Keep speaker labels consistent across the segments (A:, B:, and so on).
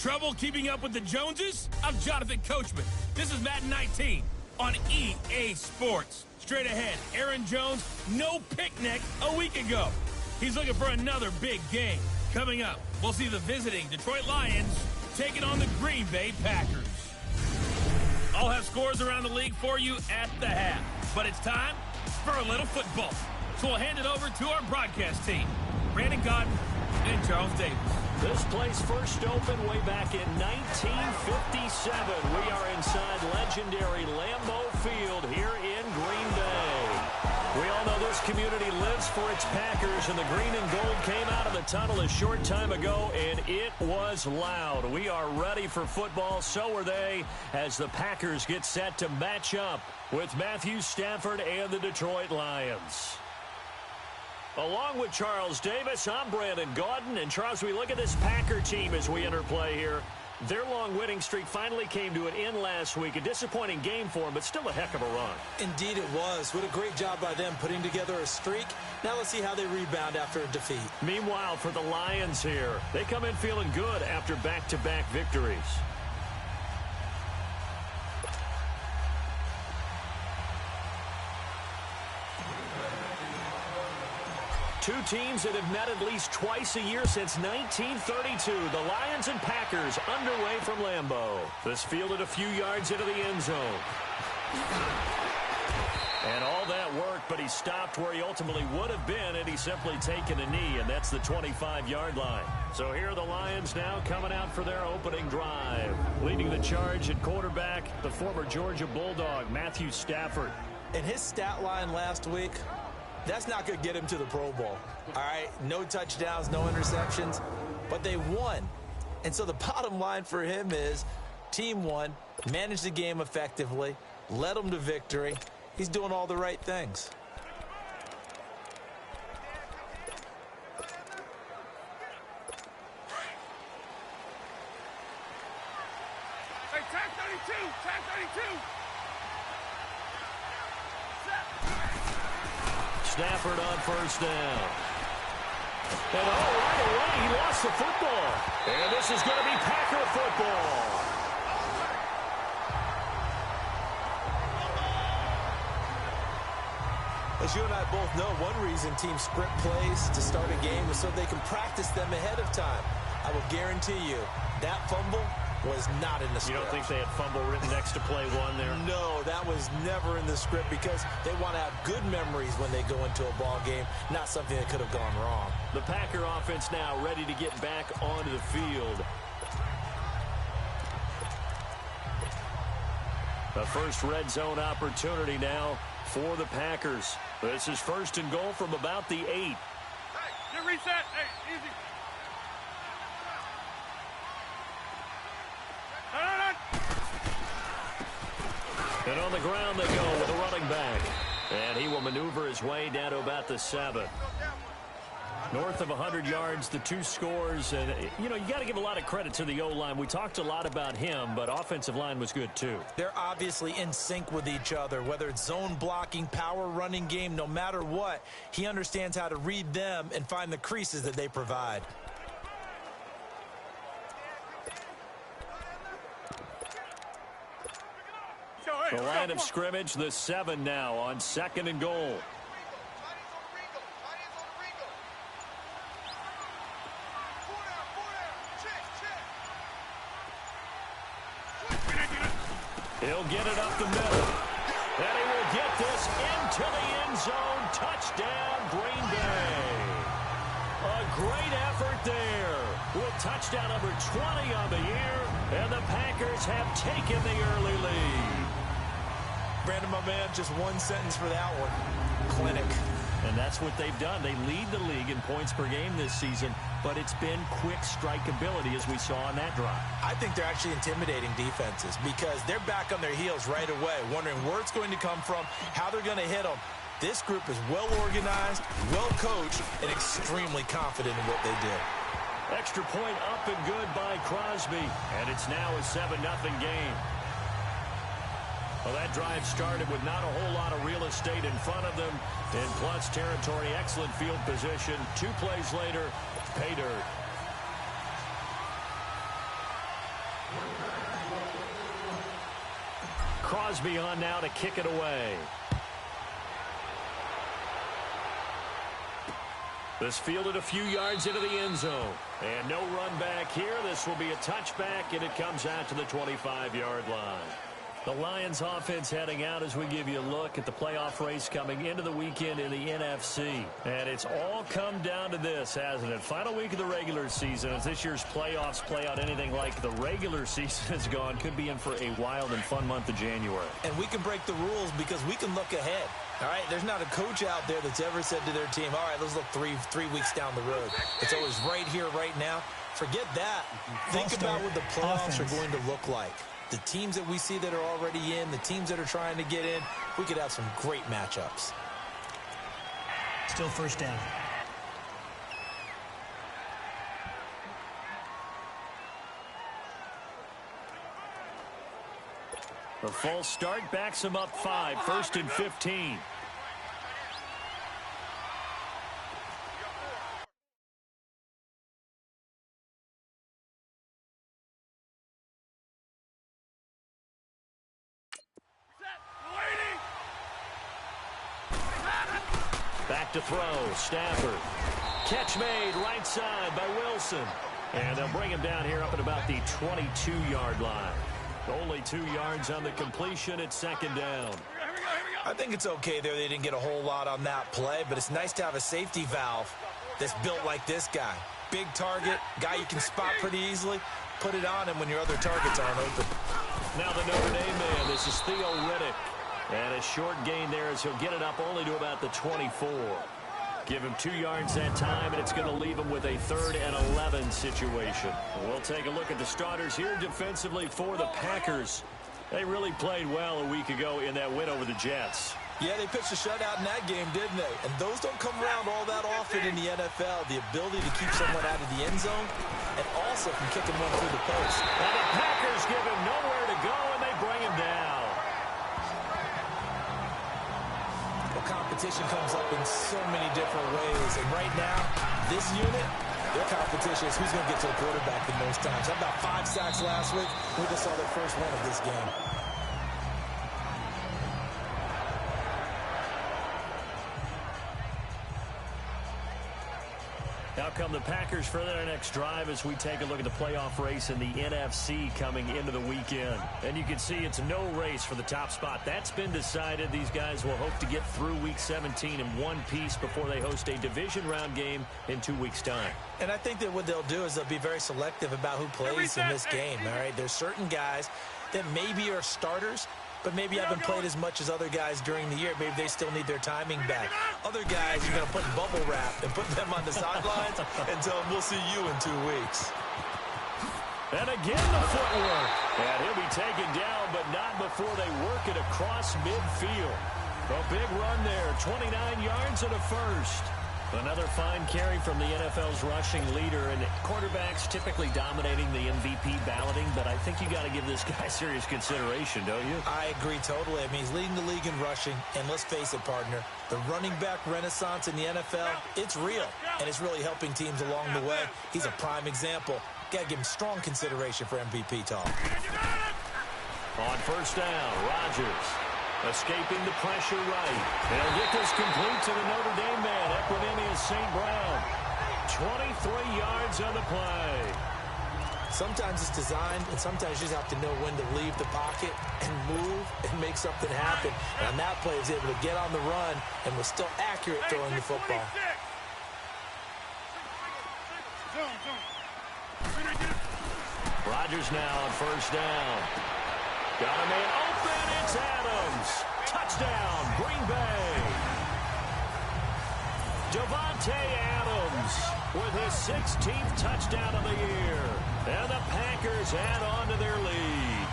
A: Trouble keeping up with the Joneses? I'm Jonathan Coachman. This is Madden 19 on EA Sports. Straight ahead, Aaron Jones, no picnic a week ago. He's looking for another big game. Coming up, we'll see the visiting Detroit Lions taking on the Green Bay Packers. I'll have scores around the league for you at the half. But it's time for a little football. So we'll hand it over to our broadcast team, Brandon Godden and Charles Davis.
B: This place first opened way back in 1957. We are inside legendary Lambeau Field here in Green Bay. We all know this community lives for its Packers, and the green and gold came out of the tunnel a short time ago, and it was loud. We are ready for football, so are they, as the Packers get set to match up with Matthew Stafford and the Detroit Lions. Along with Charles Davis, I'm Brandon Gaudin. And Charles, we look at this Packer team as we enter play here. Their long winning streak finally came to an end last week. A disappointing game for them, but still a heck of a run.
C: Indeed it was. What a great job by them putting together a streak. Now let's see how they rebound after a defeat.
B: Meanwhile, for the Lions here, they come in feeling good after back-to-back victories. Two teams that have met at least twice a year since 1932. The Lions and Packers underway from Lambeau. This fielded a few yards into the end zone. And all that worked, but he stopped where he ultimately would have been had he simply taken a knee, and that's the 25-yard line. So here are the Lions now coming out for their opening drive. Leading the charge at quarterback, the former Georgia Bulldog, Matthew Stafford.
C: And his stat line last week, that's not going to get him to the Pro Bowl. All right, no touchdowns, no interceptions, but they won. And so the bottom line for him is team won, managed the game effectively, led them to victory. He's doing all the right things.
D: Hey, tag 32, tag 32.
B: Stafford on first down. And right away, he lost the football. And this is going to be Packer football.
C: As you and I both know, one reason teams script plays to start a game is so they can practice them ahead of time. I will guarantee you, that fumble was not in the script.
B: You don't think they had fumble written next to play one there?
C: No, that was never in the script because they want to have good memories when they go into a ball game, not something that could have gone wrong.
B: The Packer offense now ready to get back onto the field. The first red zone opportunity now for the Packers. This is first and goal from about the 8.
D: Hey, get reset. Hey, easy.
B: And on the ground they go with a running back. And he will maneuver his way down to about the 7. North of 100 yards, the two scores. And, you know, you got to give a lot of credit to the O-line. We talked a lot about him, but offensive line was good too.
C: They're obviously in sync with each other, whether it's zone blocking, power running game, no matter what. He understands how to read them and find the creases that they provide.
B: The line of scrimmage, the 7 now on second and goal. He'll get it up the middle. And he will get this into the end zone. Touchdown, Green Bay. A great effort there with touchdown number 20 on the year. And the Packers have taken the early lead.
C: Brandon, my man, just one sentence for that one. Clinic.
B: And that's what they've done. They lead the league in points per game this season, but it's been quick strikeability as we saw on that drive.
C: I think they're actually intimidating defenses because they're back on their heels right away, wondering where it's going to come from, how they're going to hit them. This group is well organized, well coached, and extremely confident in what they do.
B: Extra point up and good by Crosby, and it's now a 7-0 game. Well, that drive started with not a whole lot of real estate in front of them. In plus territory, excellent field position. 2 plays later, pay dirt. Crosby on now to kick it away. This fielded a few yards into the end zone. And no run back here. This will be a touchback, and it comes out to the 25-yard line. The Lions offense heading out as we give you a look at the playoff race coming into the weekend in the NFC. And it's all come down to this, hasn't it? Final week of the regular season. As this year's playoffs play out anything like the regular season has gone, could be in for a wild and fun month of January.
C: And we can break the rules because we can look ahead. All right, there's not a coach out there that's ever said to their team, all right, let's look three weeks down the road. It's always right here, right now. Forget that. Think about what the playoffs are going to look like. The teams that we see that are already in, the teams that are trying to get in, we could have some great matchups.
E: Still first down.
B: The false start backs him up 5, 1st and 15. Back to throw, Stafford. Catch made right side by Wilson. And they'll bring him down here up at about the 22-yard line. Only 2 yards on the completion at second down.
C: I think it's okay there. They didn't get a whole lot on that play, but it's nice to have a safety valve that's built like this guy. Big target, guy you can spot pretty easily. Put it on him when your other targets aren't open.
B: Now the Notre Dame man, this is Theo Riddick. And a short gain there as he'll get it up only to about the 24. Give him 2 yards that time, and it's going to leave him with a 3rd and 11 situation. We'll take a look at the starters here defensively for the Packers. They really played well a week ago in that win over the Jets.
C: Yeah, they pitched a shutout in that game, didn't they? And those don't come around all that often in the NFL. The ability to keep someone out of the end zone and also from kicking one through the post.
B: And the Packers give him nowhere to go, and they bring him down.
C: Competition comes up in so many different ways, and right now this unit, their competition is who's going to get to the quarterback the most times. How about 5 sacks last week? We just saw their first one of this game.
B: Now come the Packers for their next drive as we take a look at the playoff race in the NFC coming into the weekend. And you can see it's no race for the top spot. That's been decided. These guys will hope to get through Week 17 in one piece before they host a division round game in 2 weeks' time.
C: And I think that what they'll do is they'll be very selective about who plays in this game. All right, there's certain guys that maybe are starters, but maybe haven't played as much as other guys during the year. Maybe they still need their timing back. Other guys, you're going to put in bubble wrap and put them on the sidelines and tell them, we'll see you in 2 weeks.
B: And again, the footwork. And he'll be taken down, but not before they work it across midfield. A big run there, 29 yards and a first. Another fine carry from the NFL's rushing leader, and quarterbacks typically dominating the MVP balloting, but I think you got to give this guy serious consideration, don't you?
C: I agree totally. I mean, he's leading the league in rushing, and let's face it, partner, the running back renaissance in the NFL, it's real, and it's really helping teams along the way. He's a prime example. Got to give him strong consideration for MVP talk.
B: On first down, Rodgers. Escaping the pressure right. They'll get this complete to the Notre Dame man, Equanimeous St. Brown. 23 yards on the play.
C: Sometimes it's designed, and sometimes you just have to know when to leave the pocket and move and make something happen. And on that play, he was able to get on the run and was still accurate throwing the football.
B: Rodgers now on first down. Got a man open. It's Adams. Touchdown, Green Bay. Devontae Adams with his 16th touchdown of the year. And the Packers add on to their lead.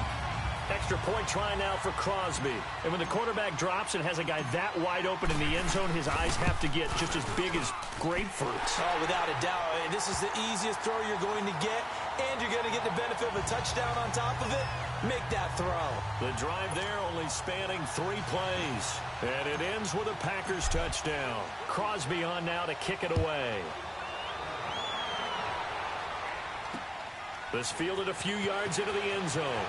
B: Extra point try now for Crosby. And when the quarterback drops and has a guy that wide open in the end zone, his eyes have to get just as big as grapefruits.
C: Oh, without a doubt. This is the easiest throw you're going to get, and you're going to get the benefit of a touchdown on top of it. Make that throw.
B: The drive there only spanning 3 plays. And it ends with a Packers touchdown. Crosby on now to kick it away. This fielded a few yards into the end zone.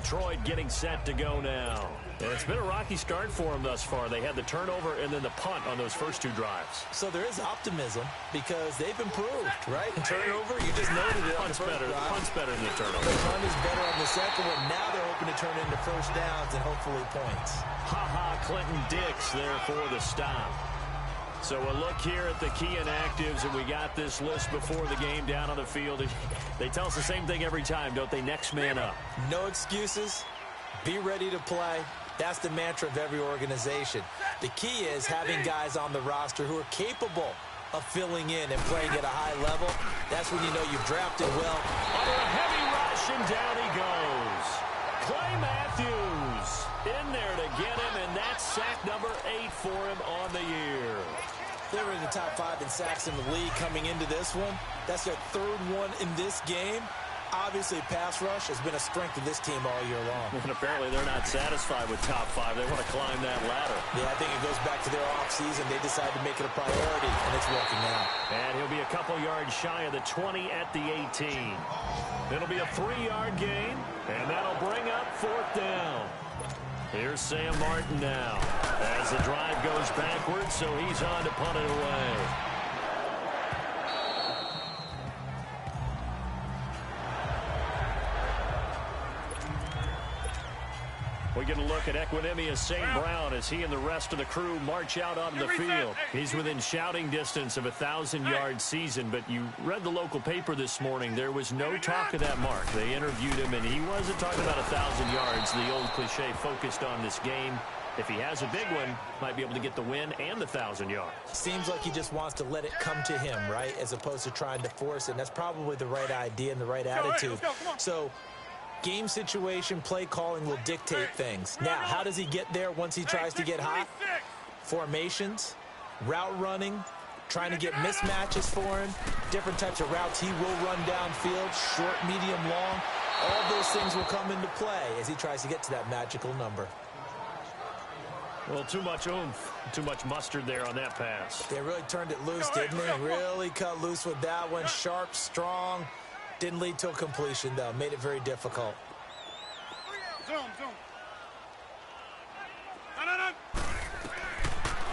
B: Detroit getting set to go now. And it's been a rocky start for them thus far. They had the turnover and then the punt on those first two drives.
C: So there is optimism because they've improved, right? And turnover, you just noted it.
B: Punt's better than the turnover.
C: The punt is better on the second one. Now they're hoping to turn into first downs and hopefully points.
B: Clinton Dix there for the stop. So a look here at the key inactives, and we got this list before the game down on the field. They tell us the same thing every time, don't they? Next man up.
C: No excuses. Be ready to play. That's the mantra of every organization. The key is having guys on the roster who are capable of filling in and playing at a high level. That's when you know you've drafted well.
B: Under a heavy rush, and down he goes. Clay Matthews in there to get him, and that's sack number 8 for him on the year.
C: They were in the top 5 in sacks in the league coming into this one. That's their third one in this game. Obviously, pass rush has been a strength of this team all year long.
B: And apparently they're not satisfied with top 5. They want to climb that ladder.
C: Yeah, I think it goes back to their offseason. They decided to make it a priority, and it's working out.
B: And he'll be a couple yards shy of the 20 at the 18. It'll be a 3-yard gain, and that'll bring up 4th down. Here's Sam Martin now as the drive goes backwards, so he's on to punt it away. We get a look at Equinemius St. Brown as he and the rest of the crew march out onto the field. He's within shouting distance of a 1,000-yard season, but you read the local paper this morning. There was no talk of that mark. They interviewed him, and he wasn't talking about 1,000 yards. The old cliche focused on this game. If he has a big one, might be able to get the win and the 1,000 yards.
C: Seems like he just wants to let it come to him, right, as opposed to trying to force it. And that's probably the right idea and the right attitude. So game situation, play calling will dictate things. Now, how does he get there once he tries to get hot? Formations, route running, trying to get mismatches for him, different types of routes he will run downfield, short, medium, long. All those things will come into play as he tries to get to that magical number.
B: Well, too much oomph, too much mustard there on that pass.
C: They really turned it loose, didn't they? Really cut loose with that one. Sharp, strong. Didn't lead to a completion, though. Made it very difficult.
D: Zoom. No.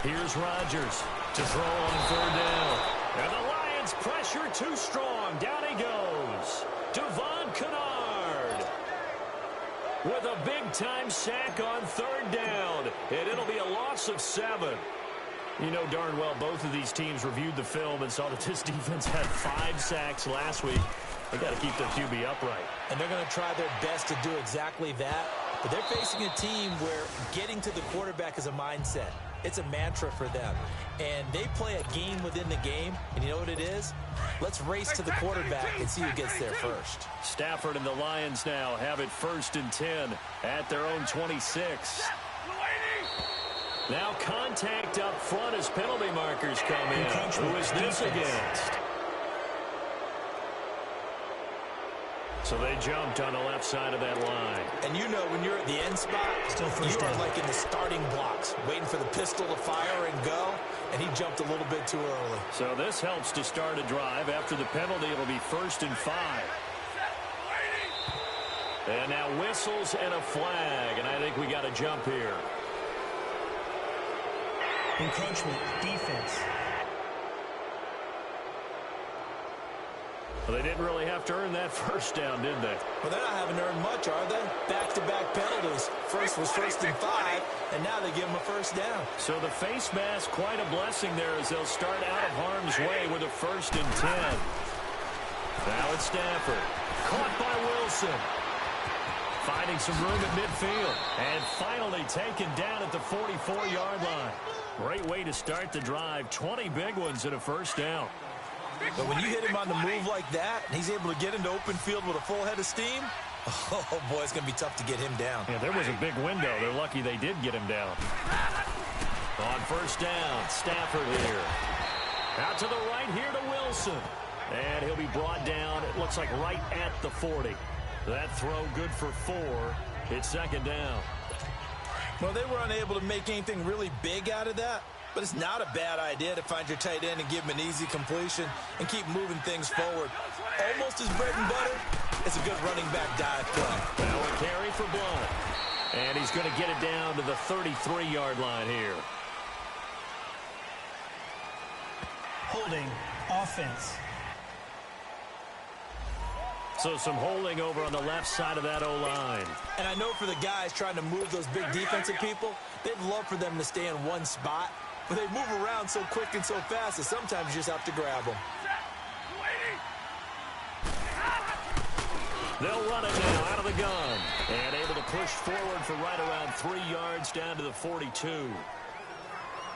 B: Here's Rodgers to throw on 3rd down. And the Lions pressure too strong. Down he goes. Devon Kennard with a big-time sack on 3rd down. And it'll be a loss of 7. You know darn well both of these teams reviewed the film and saw that this defense had 5 sacks last week. They got to keep their QB upright.
C: And they're going to try their best to do exactly that. But they're facing a team where getting to the quarterback is a mindset. It's a mantra for them. And they play a game within the game. And you know what it is? Let's race to the quarterback and see who gets there first.
B: Stafford and the Lions now have it 1st and 10 at their own 26. Now contact up front as penalty markers come in. Who is this against? So they jumped on the left side of that line.
C: And you know when you're at the end spot, you are like in the starting blocks, waiting for the pistol to fire and go, and he jumped a little bit too early.
B: So this helps to start a drive. After the penalty, it'll be 1st and 5. And now whistles and a flag, and I think we got a jump here.
E: Encroachment, defense.
B: Well, they didn't really have to earn that 1st down, did they?
C: Well, they're not having to earn much, are they? Back-to-back penalties. First was 1st and 5, and now they give them a 1st down.
B: So the face mask, quite a blessing there as they'll start out of harm's way with a 1st and 10. Now it's Stafford. Caught by Wilson. Finding some room at midfield. And finally taken down at the 44-yard line. Great way to start the drive. 20 big ones and a 1st down.
C: But when you hit him on the move like that, and he's able to get into open field with a full head of steam, oh, boy, it's going to be tough to get him down.
B: Yeah, there was a big window. They're lucky they did get him down. On 1st down, Stafford here. Out to the right here to Wilson. And he'll be brought down, it looks like right at the 40. That throw good for 4. It's 2nd down.
C: Well, they were unable to make anything really big out of that. But it's not a bad idea to find your tight end and give him an easy completion and keep moving things forward. Almost his bread and butter, It's a good running back dive play.
B: Now a carry for Blunt. And he's going to get it down to the 33-yard line here.
E: Holding. Offense.
B: So some holding over on the left side of that O-line.
C: And I know for the guys trying to move those big defensive people, they'd love for them to stay in one spot. But they move around so quick and so fast that sometimes you just have to grab them.
B: They'll run it now out of the gun. And able to push forward for right around 3 yards down to the 42.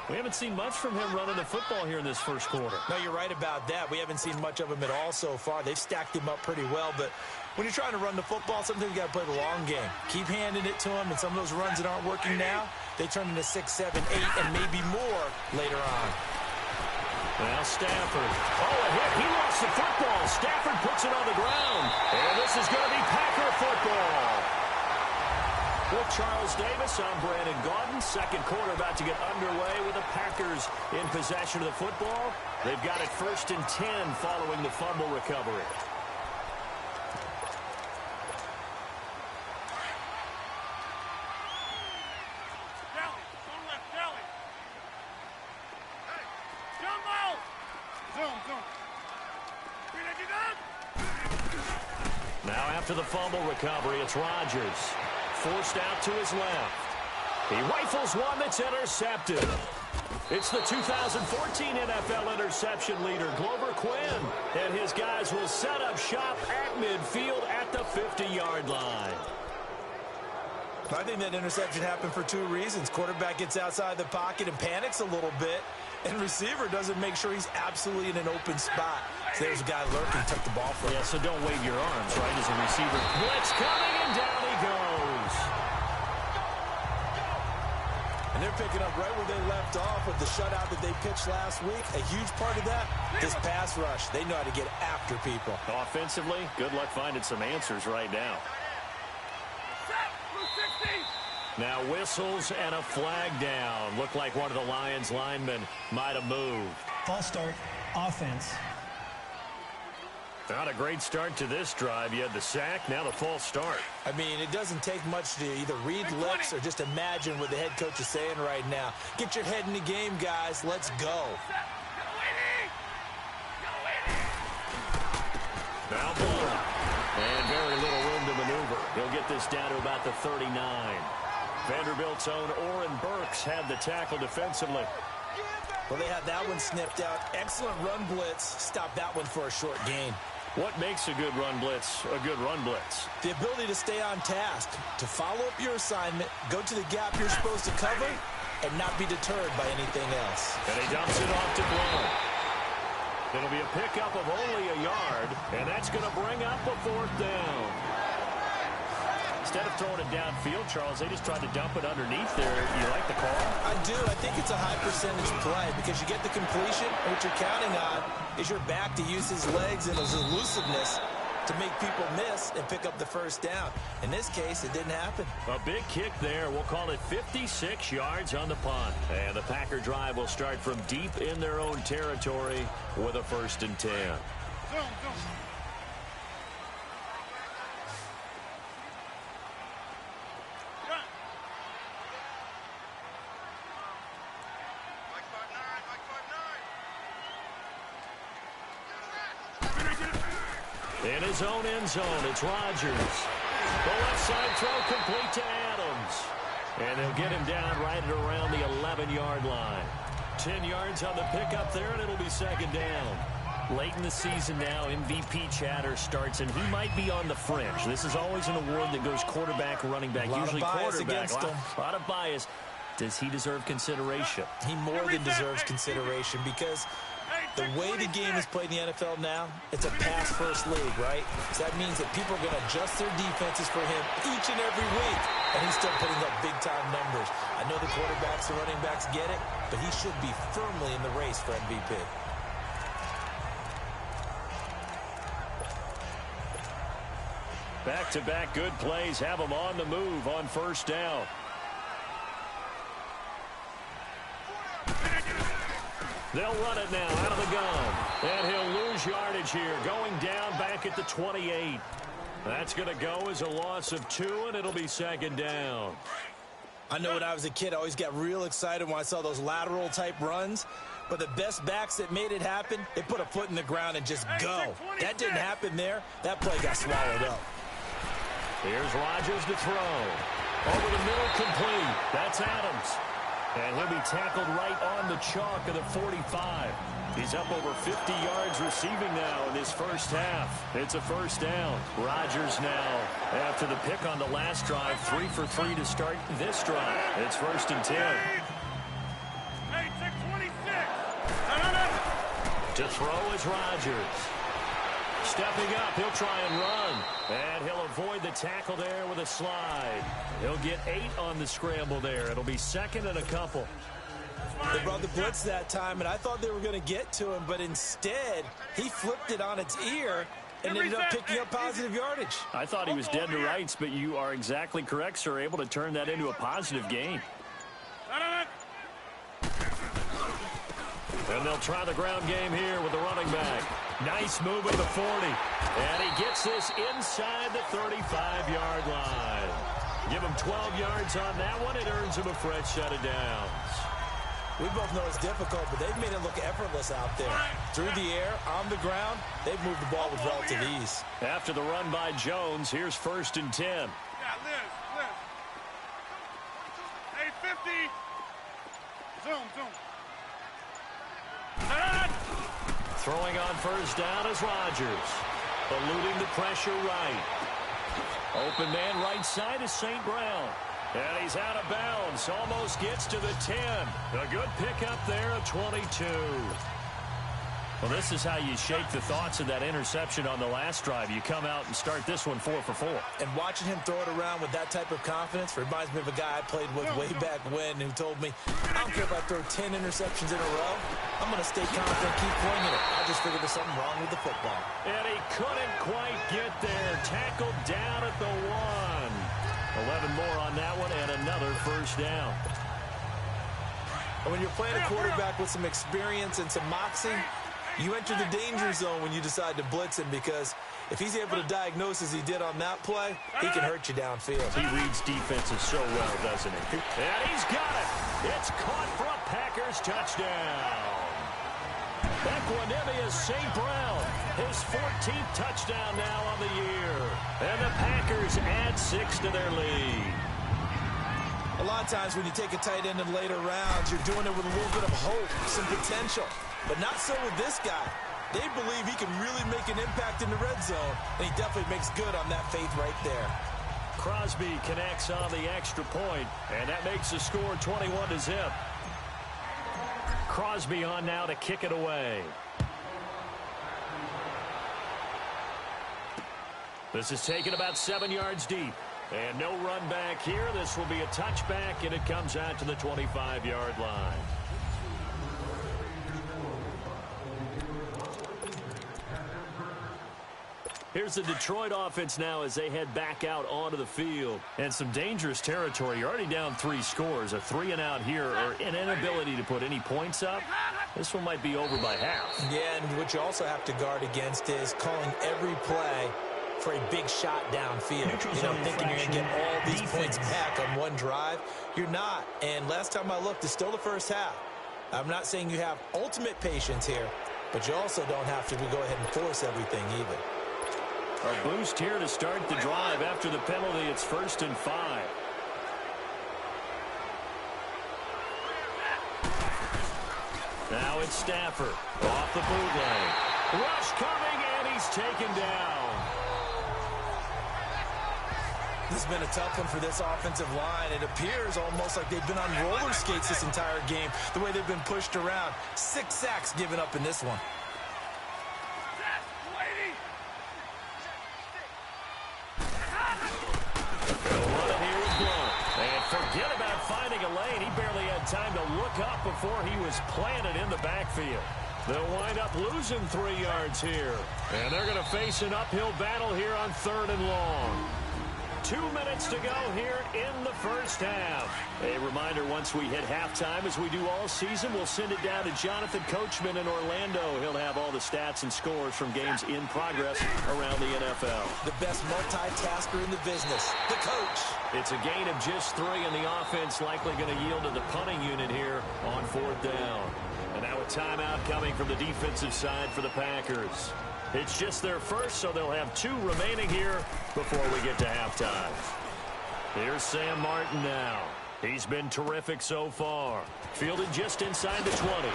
B: We haven't seen much from him running the football here in this first quarter.
C: No, you're right about that. We haven't seen much of him at all so far. They've stacked him up pretty well, but when you're trying to run the football, sometimes you got to play the long game. Keep handing it to him, and some of those runs that aren't working now, they turn into 6, 7, 8, and maybe more later on.
B: Now Stafford. Oh, a hit. He lost the football. Stafford puts it on the ground. And this is going to be Packer football. With Charles Davis, I'm Brandon Gaudin. Second quarter about to get underway with the Packers in possession of the football. They've got it 1st and 10 following the fumble recovery. Now after the fumble recovery, it's Rodgers. Forced out to his left. He rifles one that's intercepted. It's the 2014 NFL interception leader, Glover Quinn. And his guys will set up shop at midfield at the 50-yard line.
C: I think that interception happened for 2 reasons. Quarterback gets outside the pocket and panics a little bit, and receiver doesn't make sure he's absolutely in an open spot. So there's a guy lurking, took the ball from him.
B: Yeah, so don't wave your arms, right, as a receiver. Blitz coming, and down he goes.
C: And they're picking up right where they left off with the shutout that they pitched last week. A huge part of that, this pass rush. They know how to get after people.
B: Offensively, good luck finding some answers right now. Now whistles and a flag down. Looked like one of the Lions linemen might have moved.
E: False start. Offense.
B: Not a great start to this drive. You had the sack, now the false start.
C: I mean, it doesn't take much to either read lips or just imagine what the head coach is saying right now. Get your head in the game, guys. Let's go.
B: Now Bull. And very little room to maneuver. He'll get this down to about the 39. Vanderbilt's own Oren Burks had the tackle defensively.
C: Well, they had that one snipped out. Excellent run blitz. Stop that one for a short gain.
B: What makes a good run blitz a good run blitz?
C: The ability to stay on task, to follow up your assignment, go to the gap you're supposed to cover, and not be deterred by anything else.
B: And he dumps it off to Blount. It'll be a pickup of only a yard, and that's going to bring up a 4th down. Instead of throwing it downfield, Charles, they just tried to dump it underneath there. You like the call?
C: I do. I think it's a high percentage play because you get the completion, and what you're counting on is your back to use his legs and his elusiveness to make people miss and pick up the 1st down. In this case, it didn't happen.
B: A big kick there. We'll call it 56 yards on the punt. And the Packer drive will start from deep in their own territory with a 1st and 10. In his own end zone, it's Rodgers. The left side throw complete to Adams. And they'll get him down right at around the 11-yard line. 10 yards on the pickup there, and it'll be 2nd down. Late in the season now, MVP chatter starts, and he might be on the fringe. This is always an award that goes quarterback, running back, usually quarterback. A lot of bias. Does he deserve consideration?
C: He more than deserves consideration because the way the game is played in the NFL now, it's a pass-first league, right? So that means that people are going to adjust their defenses for him each and every week, and he's still putting up big-time numbers. I know the quarterbacks and running backs get it, but he should be firmly in the race for MVP.
B: Back-to-back good plays have him on the move on 1st down. They'll run it now out of the gun. And he'll lose yardage here, going down back at the 28. That's going to go as a loss of 2, and it'll be second down.
C: I know when I was a kid, I always got real excited when I saw those lateral-type runs. But the best backs that made it happen, they put a foot in the ground and just go. That didn't happen there. That play got swallowed up.
B: Here's Rodgers to throw. Over the middle, complete. That's Adams. And he'll be tackled right on the chalk of the 45. He's up over 50 yards receiving now in this first half. It's a first down. Rodgers now, after the pick on the last drive, 3 for 3 to start this drive. It's 1st and 10.
D: Hey, 626.
B: To throw is Rodgers. Stepping up, he'll try and run. And he'll avoid the tackle there with a slide. He'll get 8 on the scramble there. It'll be 2nd and a couple.
C: They brought the blitz that time, and I thought they were going to get to him, but instead, he flipped it on its ear and ended up picking up positive yardage.
B: I thought he was dead to rights, but you are exactly correct, sir. Able to turn that into a positive gain. And they'll try the ground game here with the running back. Nice move at the 40. And he gets this inside the 35-yard line. Give him 12 yards on that one. It earns him a fresh set of downs.
C: We both know it's difficult, but they've made it look effortless out there. Through the air, on the ground, they've moved the ball with relative ease.
B: After the run by Jones, here's 1st and 10.
D: Yeah, Liz. Hey, 50. Zoom.
B: Throwing on 1st down is Rodgers. Eluding the pressure right. Open man right side is St. Brown. And he's out of bounds. Almost gets to the 10. A good pickup there at 22. Well, this is how you shake the thoughts of that interception on the last drive. You come out and start this one 4 for 4.
C: And watching him throw it around with that type of confidence reminds me of a guy I played with way back when who told me, I don't care if I throw 10 interceptions in a row. I'm going to stay confident, keep flinging it. I just figured there's something wrong with the football.
B: And he couldn't quite get there. Tackled down at the 1. 11 more on that one and another 1st down.
C: And when you're playing a quarterback with some experience and some moxie, you enter the danger zone when you decide to blitz him, because if he's able to diagnose as he did on that play, he can hurt you downfield.
B: He reads defenses so well, doesn't he? And he's got it. It's caught for a Packers touchdown. Equanimous St. Brown, his 14th touchdown now on the year. And the Packers add 6 to their lead.
C: A lot of times when you take a tight end in later rounds, you're doing it with a little bit of hope, some potential. But not so with this guy. They believe he can really make an impact in the red zone, and he definitely makes good on that faith right there.
B: Crosby connects on the extra point, and that makes the score 21-0. Crosby on now to kick it away. This is taken about 7 yards deep. And no run back here. This will be a touchback, and it comes out to the 25-yard line. Here's the Detroit offense now as they head back out onto the field. And some dangerous territory. You're already down 3 scores. A 3 and out here, or an inability to put any points up. This one might be over by half.
C: Yeah, and what you also have to guard against is calling every play for a big shot downfield. You know, thinking you're going to get all these points back on one drive. You're not. And last time I looked, it's still the first half. I'm not saying you have ultimate patience here, but you also don't have to go ahead and force everything either.
B: A boost here to start the drive. After the penalty, it's 1st and 5. Now it's Stafford off the bootleg. Rush coming, and he's taken down.
C: This has been a tough one for this offensive line. It appears almost like they've been on roller skates this entire game, the way they've been pushed around. 6 sacks given up in this one.
B: Forget about finding a lane. He barely had time to look up before he was planted in the backfield. They'll wind up losing 3 yards here. And they're going to face an uphill battle here on 3rd and long. 2 minutes to go here in the first half. A reminder, once we hit halftime, as we do all season, we'll send it down to Jonathan Coachman in Orlando. He'll have all the stats and scores from games in progress around the NFL.
C: The best multitasker in the business, the coach.
B: It's a gain of just 3, and the offense likely going to yield to the punting unit here on 4th down. And now a timeout coming from the defensive side for the Packers. It's just their first, so they'll have 2 remaining here before we get to halftime. Here's Sam Martin now. He's been terrific so far. Fielded just inside the 20.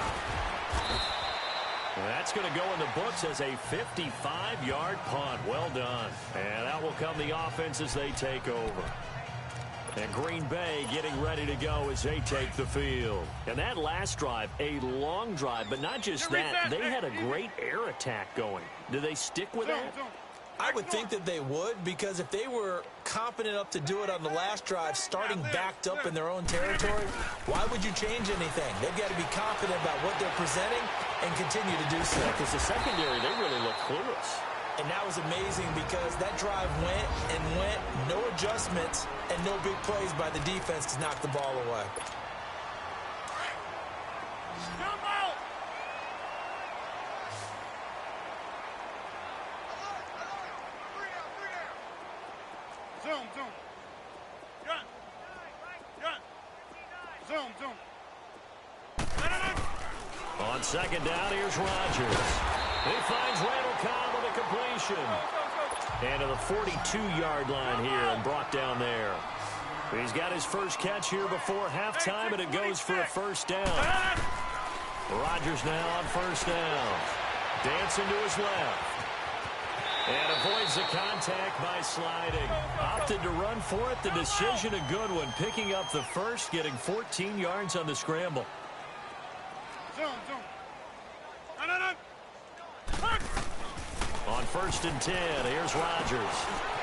B: And that's going to go in the books as a 55-yard punt. Well done. And out will come the offense as they take over. And Green Bay getting ready to go as they take the field. And that last drive, a long drive, but not just that. They had a great air attack going. Do they stick with that?
C: I would think that they would, because if they were confident enough to do it on the last drive, starting backed up in their own territory, why would you change anything? They've got to be confident about what they're presenting and continue to do so.
B: Because the secondary, they really look clueless.
C: And that was amazing because that drive went and went, no adjustments, and no big plays by the defense to knock the ball away.
D: Zoom, zoom. Gun. Gun. Zoom, zoom.
B: On 2nd down, here's Rodgers. He finds Randall Cobb with a completion. And to the 42-yard line here and brought down there. He's got his first catch here before halftime, and it goes for a first down. Rodgers now on 1st down. Dancing to his left. And avoids the contact by sliding. Opted to run for it. The decision a good one. Picking up the first, getting 14 yards on the scramble.
D: Zoom, zoom. No.
B: On 1st and 10, here's Rodgers.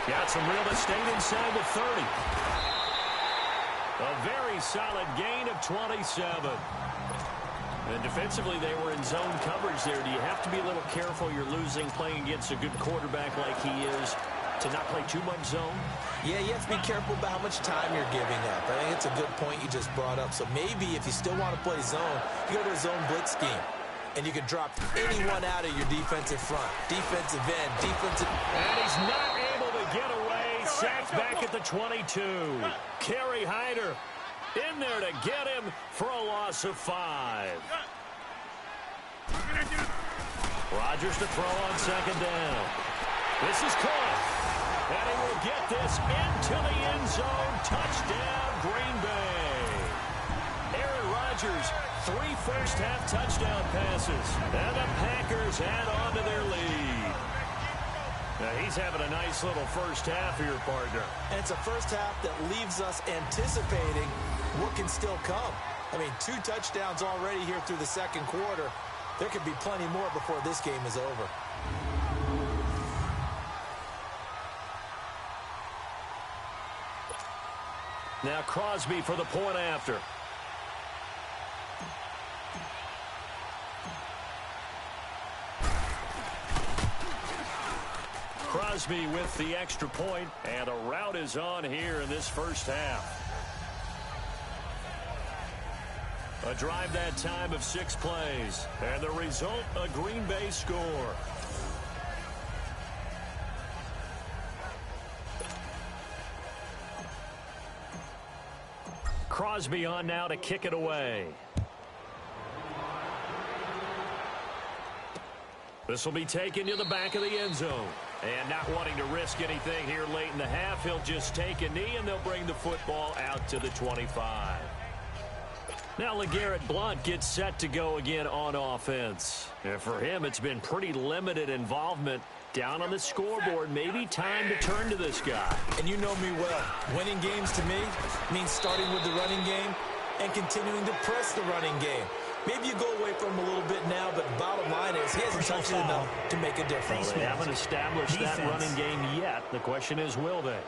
B: Got some real estate inside the 30. A very solid gain of 27. And defensively, they were in zone coverage there. Do you have to be a little careful? You're losing playing against a good quarterback like he is to not play too much zone?
C: Yeah, you have to be careful about how much time you're giving up. I think it's a good point you just brought up. So maybe if you still want to play zone, you go to a zone blitz scheme. And you can drop anyone out of your defensive front. Defensive end, defensive...
B: And he's not able to get away. Sacked back at the 22. Kerry Hyder in there to get him for a loss of 5. Rodgers to throw on 2nd down. This is caught. And he will get this into the end zone. Touchdown, Green Bay. Aaron Rodgers, 3 first-half touchdown passes. And the Packers add on to their lead. Now he's having a nice little first half here, partner.
C: And it's a first half that leaves us anticipating what can still come. I mean, 2 touchdowns already here through the 2nd quarter. There could be plenty more before this game is over.
B: Now Crosby for the point after. Crosby with the extra point, and a rout is on here in this first half. A drive that time of 6 plays, and the result, a Green Bay score. Crosby on now to kick it away. This will be taken to the back of the end zone. And not wanting to risk anything here late in the half, he'll just take a knee, and they'll bring the football out to the 25. Now LeGarrette Blount gets set to go again on offense. And for him, it's been pretty limited involvement down on the scoreboard. Maybe time to turn to this guy.
C: And you know me well. Winning games to me means starting with the running game and continuing to press the running game. Maybe you go away from him a little bit now, but the bottom line is he hasn't touched it enough to make a difference.
B: Well, they haven't established that running game yet. The question is, will they?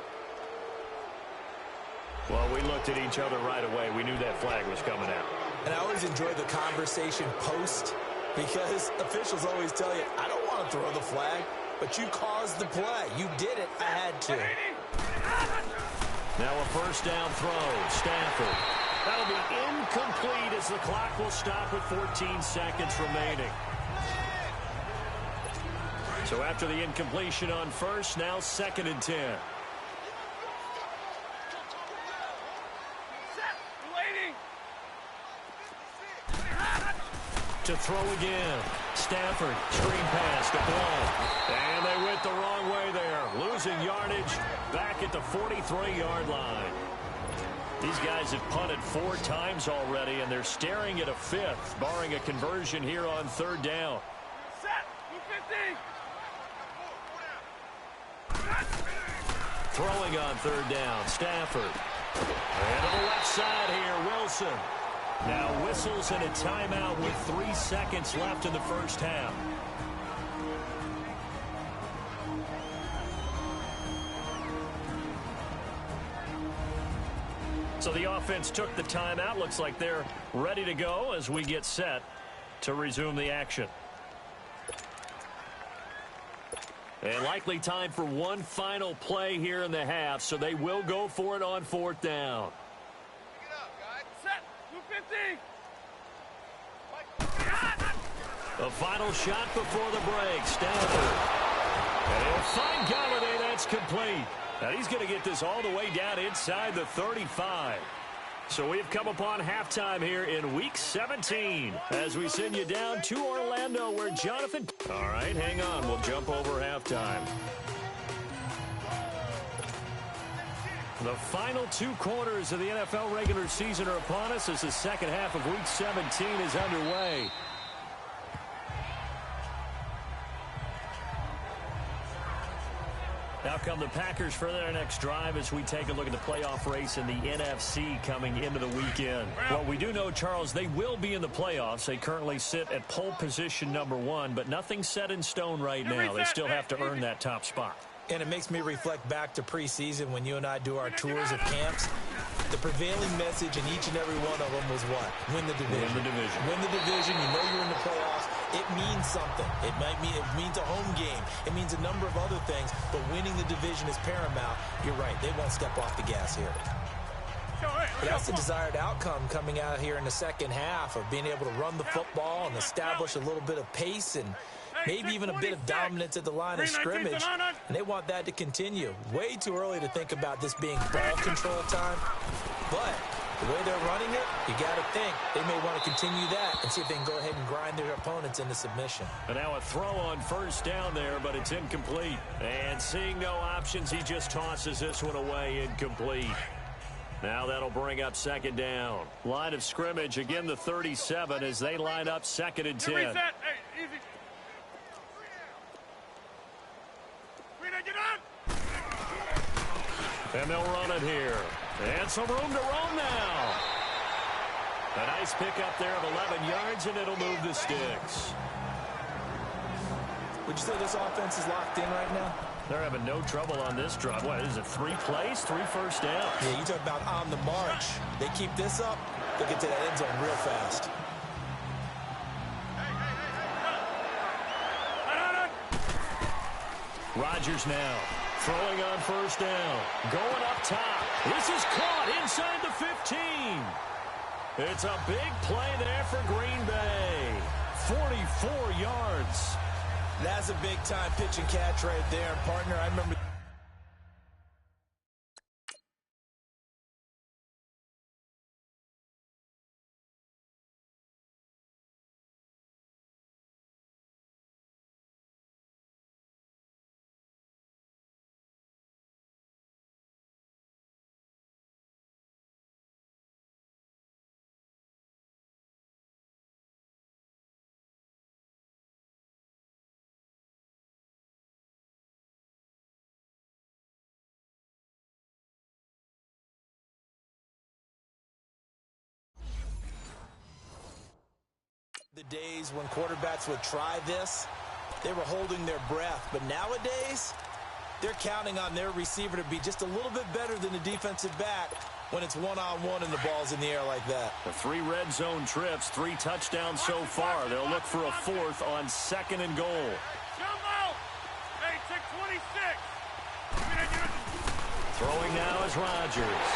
B: Well, we looked at each other right away. We knew that flag was coming out.
C: And I always enjoy the conversation post because officials always tell you, I don't want to throw the flag, but you caused the play. You did it. I had to.
B: Now a first down throw. Stafford. That'll be incomplete as the clock will stop with 14 seconds remaining. So after the incompletion on first, now 2nd and 10. To throw again. Stafford, screen pass to Ball. And they went the wrong way there. Losing yardage back at the 43-yard line. These guys have punted 4 times already, and they're staring at a 5th, barring a conversion here on 3rd down.
D: Set. 250.
B: Throwing on 3rd down, Stafford. And to the left side here, Wilson. Now whistles and a timeout with 3 seconds left in the first half. So the offense took the timeout. Looks like they're ready to go as we get set to resume the action. And likely time for one final play here in the half, so they will go for it on 4th down. The final shot before the break. Stafford. And he'll find Galladay. That's complete. And he's going to get this all the way down inside the 35. So we've come upon halftime here in Week 17 as we send you down to Orlando where Jonathan... All right, hang on. We'll jump over halftime. The final 2 quarters of the NFL regular season are upon us as the second half of Week 17 is underway. Now come the Packers for their next drive as we take a look at the playoff race in the NFC coming into the weekend. Well, we do know, Charles, they will be in the playoffs. They currently sit at pole position number 1, but nothing's set in stone right now. They still have to earn that top spot.
C: And it makes me reflect back to preseason when you and I do our tours of camps. The prevailing message in each and every one of them was what? Win the division.
B: Win the division.
C: Win the division. You know you're in the playoffs. It means something. It means a home game. It means a number of other things, but winning the division is paramount. You're right. They won't step off the gas here. But that's the desired outcome coming out here in the second half of being able to run the football and establish a little bit of pace and maybe even a bit of dominance at the line of scrimmage. And they want that to continue. Way too early to think about this being ball control time. But the way they're running it, you got to think they may want to continue that and see if they can go ahead and grind their opponents into submission.
B: And now a throw on first down there, but it's incomplete. And seeing no options, he just tosses this one away, incomplete. Now that'll bring up 2nd down. Line of scrimmage, again the 37 as they line up 2nd and 10.
D: Hey, easy.
B: And they'll run it here. And some room to roam now. A nice pickup there of 11 yards, and it'll move the sticks.
C: Would you say this offense is locked in right now?
B: They're having no trouble on this drive. What is it, 3 plays, 3 first downs?
C: Yeah, you talk about on the march. They keep this up, they'll get to that end zone real fast.
B: Rodgers now throwing on first down. Going up top. This is caught inside the 15. It's a big play there for Green Bay. 44 yards.
C: That's a big-time pitch and catch right there. And, partner, I remember... The days when quarterbacks would try this, they were holding their breath. But nowadays, they're counting on their receiver to be just a little bit better than the defensive back when it's one-on-one and the ball's in the air like that.
B: The 3 red zone trips, 3 touchdowns so far. They'll look for a 4th on 2nd and goal.
D: Jumbo! Hey, check 26.
B: Throwing now is Rodgers.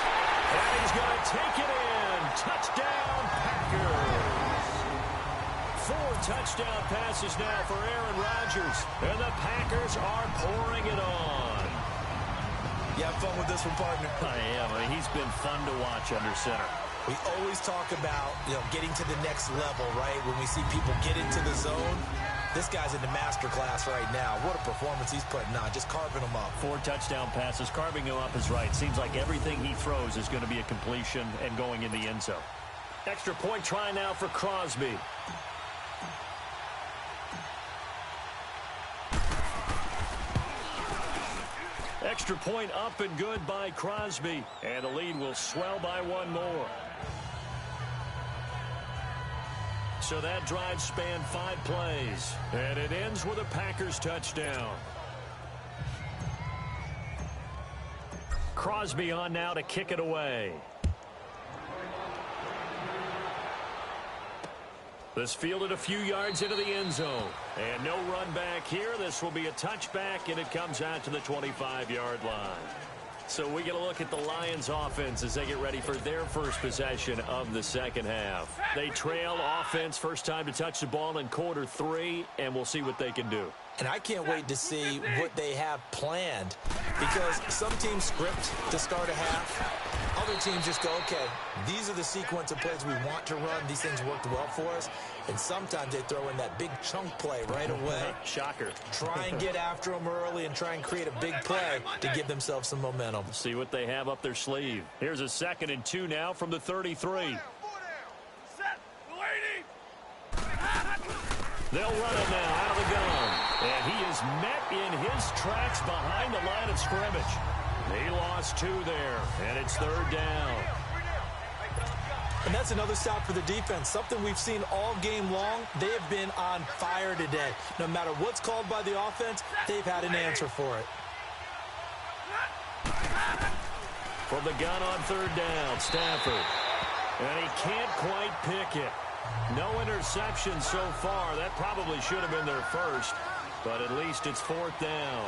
B: And he's going to take it in. Touchdown, Packers. 4 touchdown passes now for Aaron Rodgers. And the Packers are pouring it on.
C: You have fun with this one, partner?
B: I am. I mean, he's been fun to watch under center.
C: We always talk about, getting to the next level, right? When we see people get into the zone, this guy's in the master class right now. What a performance he's putting on, just carving them up.
B: 4 touchdown passes, carving him up is right. Seems like everything he throws is going to be a completion and going in the end zone. Extra point try now for Crosby. Extra point up and good by Crosby. And the lead will swell by 1 more. So that drive spanned 5 plays. And it ends with a Packers touchdown. Crosby on now to kick it away. This fielded a few yards into the end zone. And no run back here. This will be a touchback, and it comes out to the 25-yard line. So we get a look at the Lions offense as they get ready for their first possession of the second half. They trail offense, first time to touch the ball in quarter 3, and we'll see what they can do.
C: And I can't wait to see what they have planned, because some teams script to start a half. Other teams just go, okay, these are the sequence of plays we want to run. These things worked well for us. And sometimes they throw in that big chunk play right away.
B: Shocker.
C: Try and get after them early and try and create a big play to give themselves some momentum.
B: See what they have up their sleeve. Here's a 2nd and 2 now from the 33.
D: Set. Waiting.
B: They'll run it now out of the gun. And he is met in his tracks behind the line of scrimmage. He lost 2 there, and it's 3rd down.
C: And that's another stop for the defense. Something we've seen all game long. They have been on fire today. No matter what's called by the offense, they've had an answer for it.
B: From the gun on 3rd down, Stafford. And he can't quite pick it. No interception so far. That probably should have been their first, but at least it's 4th down.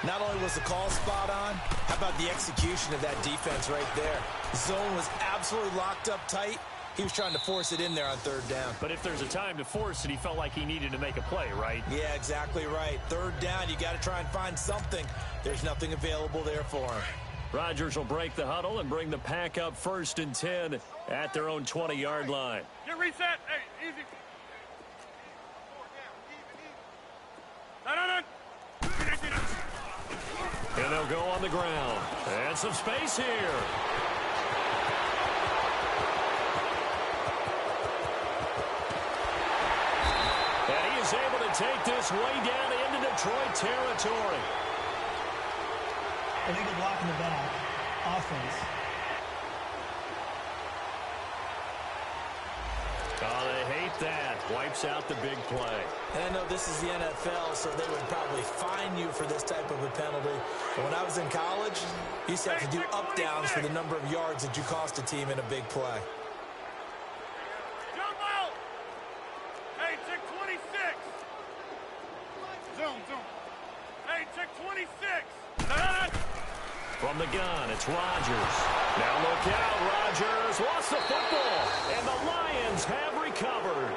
C: Not only was the call spot on, how about the execution of that defense right there? The zone was absolutely locked up tight. He was trying to force it in there on 3rd down.
B: But if there's a time to force it, he felt like he needed to make a play, right?
C: Yeah, exactly right. 3rd down, you got to try and find something. There's nothing available there for him.
B: Rodgers will break the huddle and bring the Pack up 1st and 10 at their own 20-yard line.
D: Get reset. Hey, easy. No.
B: And they'll go on the ground. And some space here. And he is able to take this way down into Detroit territory.
E: Illegal block in the back. Offense.
B: Oh, they hate that. Wipes out the big play.
C: And I know this is the NFL, so they would probably fine you for this type of a penalty. But when I was in college, you used to have to do up-downs for the number of yards that you cost a team in a big play.
D: Jump out. Hey, check 26. Zoom. Hey, check 26.
B: From the gun, it's Rodgers. Now look out, Rodgers lost the football, and the Lions have recovered.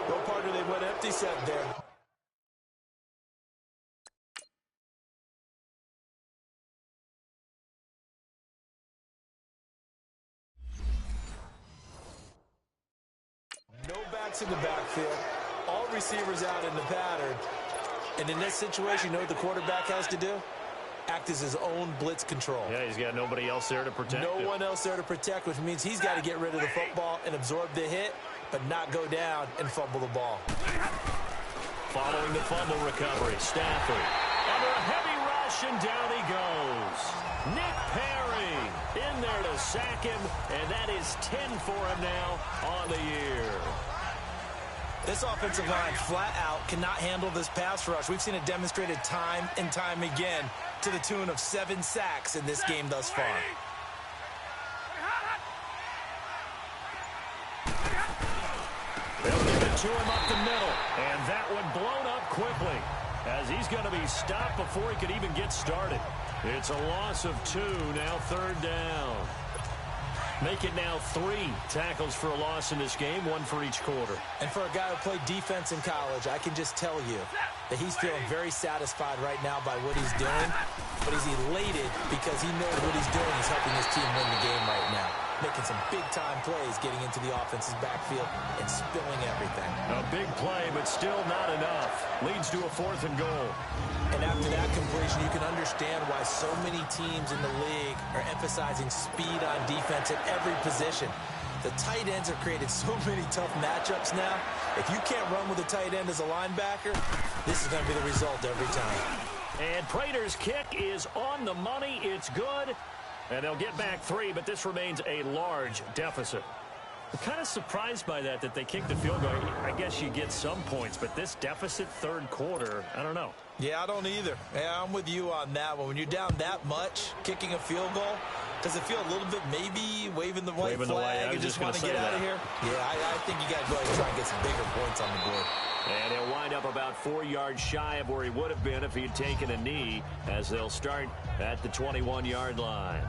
C: No partner, they went empty set there. No backs in the backfield. All receivers out in the pattern. And in this situation, you know what the quarterback has to do? Act as his own blitz control.
B: Yeah, he's got nobody else there to protect him.
C: No one else there to protect, which means he's got to get rid of the football and absorb the hit, but not go down and fumble the ball.
B: Following the fumble recovery, Stafford. Under a heavy rush, and down he goes. Nick Perry in there to sack him, and that is 10 for him now on the year.
C: This offensive line flat out cannot handle this pass rush. We've seen it demonstrated time and time again to the tune of 7 sacks in this game thus far.
B: They'll give it to him up the middle, and that one blown up quickly. as he's going to be stopped before he could even get started. It's a loss of 2, now 3rd down. Make it now 3 tackles for a loss in this game, 1 for each quarter.
C: And for a guy who played defense in college, I can just tell you that he's feeling very satisfied right now by what he's doing, but he's elated because he knows what he's doing is helping his team win the game right now, making some big-time plays, getting into the offense's backfield and spilling everything.
B: A big play, but still not enough. Leads to a 4th and goal.
C: And after that completion, you can understand why so many teams in the league are emphasizing speed on defense at every position. The tight ends have created so many tough matchups now. If you can't run with a tight end as a linebacker, this is going to be the result every time.
B: And Prater's kick is on the money. It's good. And they'll get back 3, but this remains a large deficit. I'm kind of surprised by that they kicked the field goal. I guess you get some points, but this deficit 3rd quarter, I don't know.
C: Yeah, I don't either. Yeah, I'm with you on that one. When you're down that much, kicking a field goal, does it feel a little bit maybe waving the white flag and just want to get out of here? Yeah, I think you got to go ahead and try and get some bigger points on the board.
B: And he'll wind up about 4 yards shy of where he would have been if he'd taken a knee, as they'll start at the 21-yard line.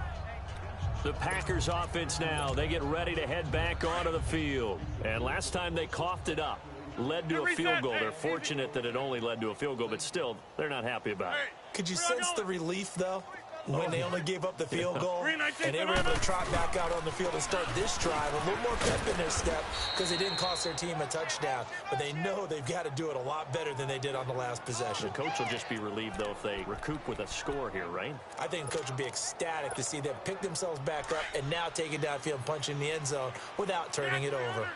B: The Packers offense now, they get ready to head back onto the field. And last time they coughed it up, led to a field goal. They're fortunate that it only led to a field goal, but still, they're not happy about it.
C: Could you sense the relief, though, when they only gave up the field goal and they were able to trot back out on the field and start this drive a little more pep in their step because they didn't cost their team a touchdown, but they know they've got to do it a lot better than they did on the last possession.
B: The coach will just be relieved, though, if they recoup with a score here, right?
C: I think the coach would be ecstatic to see them pick themselves back up and now take it downfield and punch in the end zone without turning it over.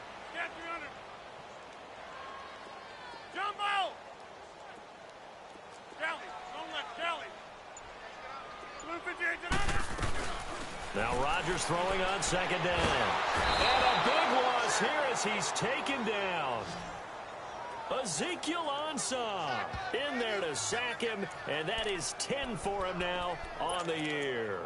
B: Now Rodgers throwing on 2nd down. And a big loss here as he's taken down. Ezekiel Ansah in there to sack him, and that is 10 for him now on the year.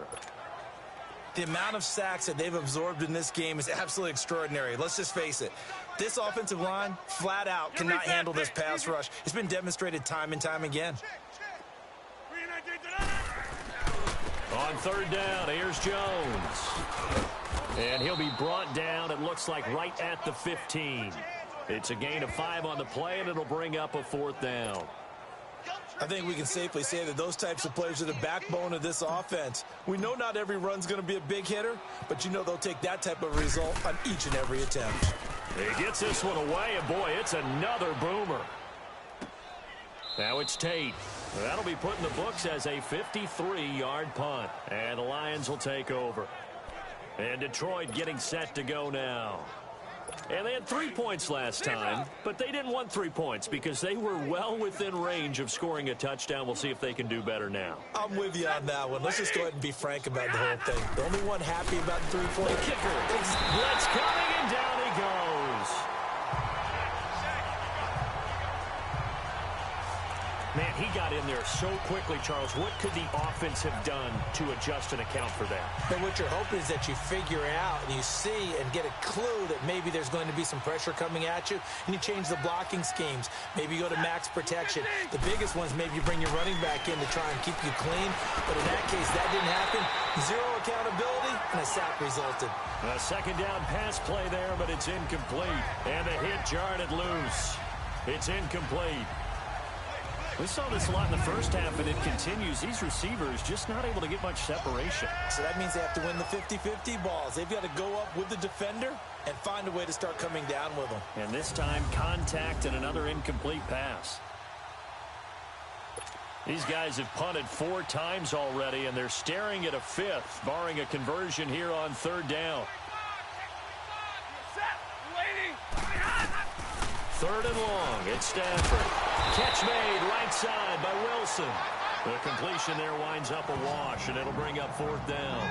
C: The amount of sacks that they've absorbed in this game is absolutely extraordinary. Let's just face it. This offensive line, flat out, cannot handle this pass rush. It's been demonstrated time and time again.
B: On 3rd down, here's Jones. And he'll be brought down, it looks like, right at the 15. It's a gain of 5 on the play, and it'll bring up a 4th down.
C: I think we can safely say that those types of plays are the backbone of this offense. We know not every run's going to be a big hitter, but you know they'll take that type of result on each and every attempt.
B: He gets this one away, and boy, it's another boomer. Now it's Tate. That'll be put in the books as a 53-yard punt. And the Lions will take over. And Detroit getting set to go now. And they had 3 points last time, but they didn't want 3 points because they were well within range of scoring a touchdown. We'll see if they can do better now.
C: I'm with you on that one. Let's just go ahead and be frank about the whole thing. The only one happy about the 3-point.
B: The kicker. Blitz coming, and down he goes. Man, he got in there so quickly, Charles. What could the offense have done to adjust and account for that?
C: But what you're hoping is that you figure out and you see and get a clue that maybe there's going to be some pressure coming at you, and you change the blocking schemes. Maybe you go to max protection. The biggest ones, maybe you bring your running back in to try and keep you clean. But in that case, that didn't happen. 0 accountability, and a sack resulted.
B: A 2nd down pass play there, but it's incomplete. And the hit jarred it loose. It's incomplete. We saw this a lot in the first half, and it continues. These receivers just not able to get much separation.
C: So that means they have to win the 50-50 balls. They've got to go up with the defender and find a way to start coming down with them.
B: And this time, contact and another incomplete pass. These guys have punted 4 times already, and they're staring at a 5th, barring a conversion here on 3rd down. 3rd and long. It's Stafford. Catch made right side by Wilson. The completion there winds up a wash, and it'll bring up 4th down.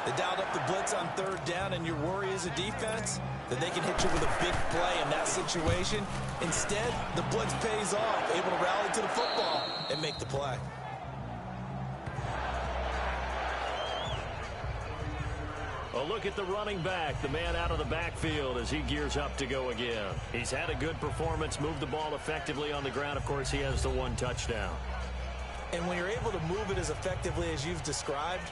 C: They dialed up the blitz on 3rd down, and your worry as a defense that they can hit you with a big play in that situation. Instead, the blitz pays off, able to rally to the football and make the play.
B: look at the running back, the man out of the backfield as he gears up to go again. He's had a good performance, moved the ball effectively on the ground. Of course, he has the 1 touchdown.
C: And when you're able to move it as effectively as you've described,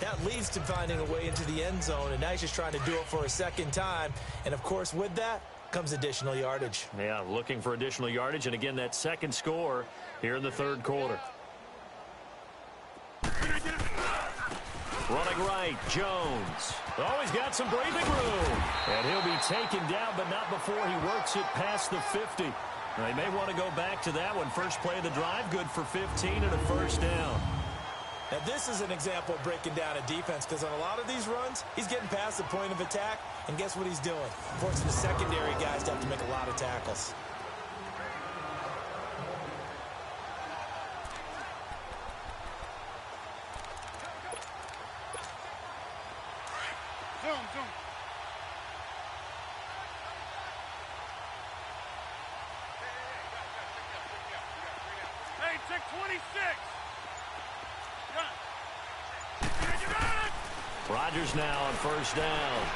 C: that leads to finding a way into the end zone, and now he's just trying to do it for a second time. And, of course, with that comes additional yardage.
B: Yeah, looking for additional yardage, and again, that second score here in the third quarter. Running right, Jones. Oh, he's got some breathing room. And he'll be taken down, but not before he works it past the 50. They may want to go back to that one. First play of the drive, good for 15 and a first down.
C: Now, this is an example of breaking down a defense, because on a lot of these runs, he's getting past the point of attack, and guess what he's doing? Forcing the secondary guys to have to make a lot of tackles.
D: Zoom. Hey, check 26.
B: Rodgers now on first down.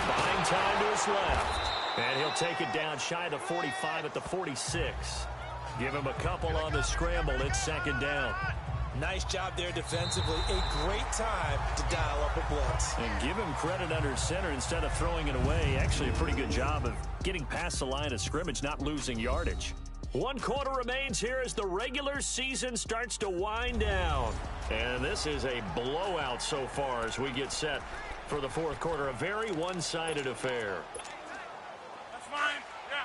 B: Buying time to his left. And he'll take it down shy of the 45 at the 46. Give him a couple on the scramble. It's second down.
C: Nice job there defensively. A great time to dial up a blitz.
B: And give him credit under center instead of throwing it away. Actually a pretty good job of getting past the line of scrimmage, not losing yardage. 1 quarter remains here as the regular season starts to wind down. And this is a blowout so far as we get set for the fourth quarter. A very one-sided affair.
D: That's fine. Yeah.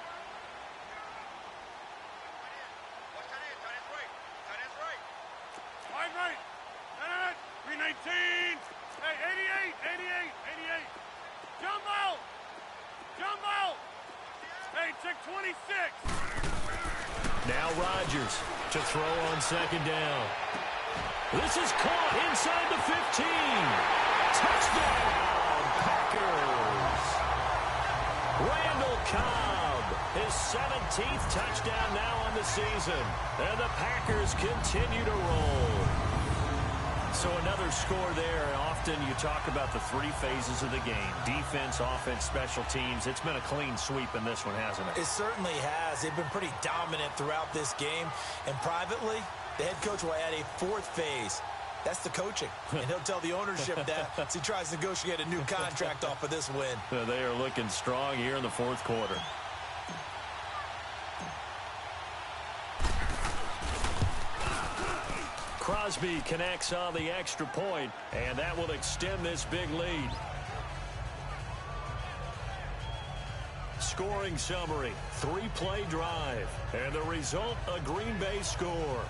D: Wide right. 319. Hey, 88. Jump out. Hey, check 26.
B: Now Rodgers to throw on second down. This is caught inside the 15. Touchdown, Packers. Randall Cobb, his 17th touchdown now on the season. And the Packers continue to roll. So another score there. Often you talk about the 3 phases of the game. Defense, offense, special teams. It's been a clean sweep in this one, hasn't it?
C: It certainly has. They've been pretty dominant throughout this game. And privately, the head coach will add a 4th phase. That's the coaching. And he'll tell the ownership that as he tries to negotiate a new contract off of this win.
B: They are looking strong here in the fourth quarter. Crosby connects on the extra point, and that will extend this big lead. Scoring summary, 3-play drive, and the result, a Green Bay score.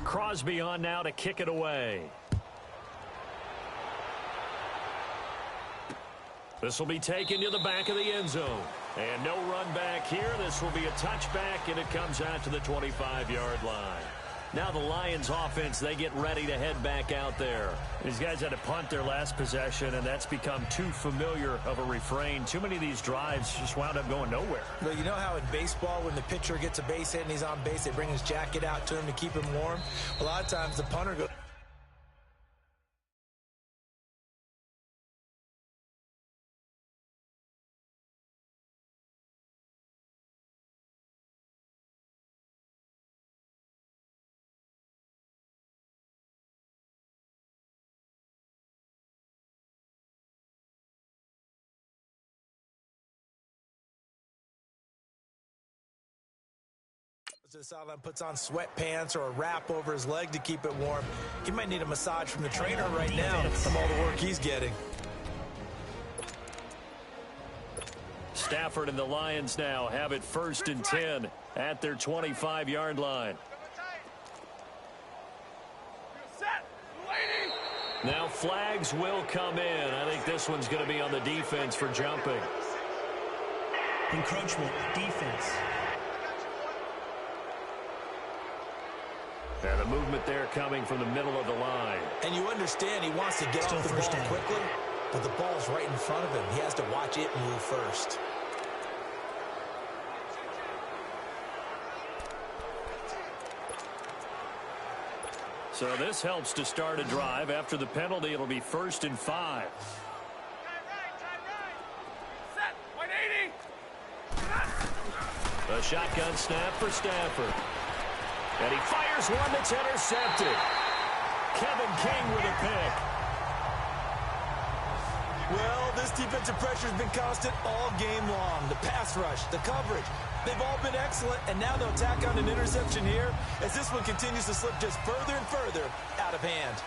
B: Crosby on now to kick it away. This will be taken to the back of the end zone. And no run back here. This will be a touchback, and it comes out to the 25-yard line. Now the Lions offense, they get ready to head back out there. These guys had to punt their last possession, and that's become too familiar of a refrain. Too many of these drives just wound up going nowhere.
C: Well, you know how in baseball when the pitcher gets a base hit and he's on base, they bring his jacket out to him to keep him warm? A lot of times the punter goes... to the sideline, puts on sweatpants or a wrap over his leg to keep it warm. He might need a massage from the trainer right now from all the work he's getting.
B: Stafford and the Lions now have it 1st and 10 at their 25-yard line. Now flags will come in. I think this one's going to be on the defense for jumping.
E: Encroachment, defense.
B: And the movement there coming from the middle of the line.
C: And you understand he wants to get off the ball quickly, but the ball's right in front of him. He has to watch it move first.
B: So this helps to start a drive. After the penalty, it'll be 1st and 5.
D: Set. 180.
B: A shotgun snap for Stafford. And he fires one that's intercepted. Kevin King with a pick.
C: Well, this defensive pressure has been constant all game long. The pass rush, the coverage, they've all been excellent, and now they'll tack on an interception here as this one continues to slip just further and further out of hand.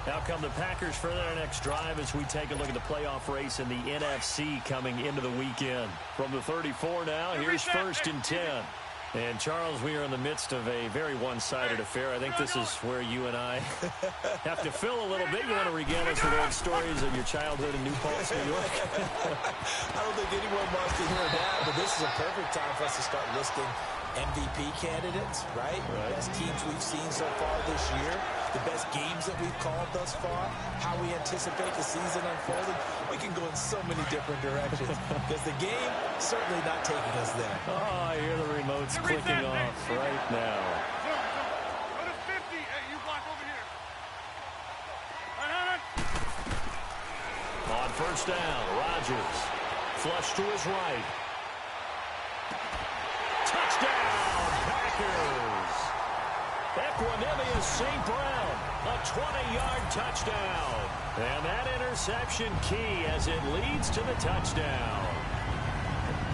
B: Now come the Packers for their next drive as we take a look at the playoff race in the NFC coming into the weekend. From the 34 now, here's 1st and 10. And, Charles, we are in the midst of a very one-sided affair. I think this is where you and I have to fill a little bit. You want to regale us with old stories of your childhood in New Paltz, New York?
C: I don't think anyone wants to hear that, but this is a perfect time for us to start listing MVP candidates, right? The best teams we've seen so far this year, the best games that we've called thus far, how we anticipate the season unfolding. We can go in so many different directions because the game certainly not taking us there.
B: Oh, I hear the remotes clicking off right now.
D: Go to 50. Hey, you block over here.
B: On 1st down, Rodgers. Flush to his right. Touchdown, Packers. Equanimous St. Brown, a 20-yard touchdown. And that interception key as it leads to the touchdown.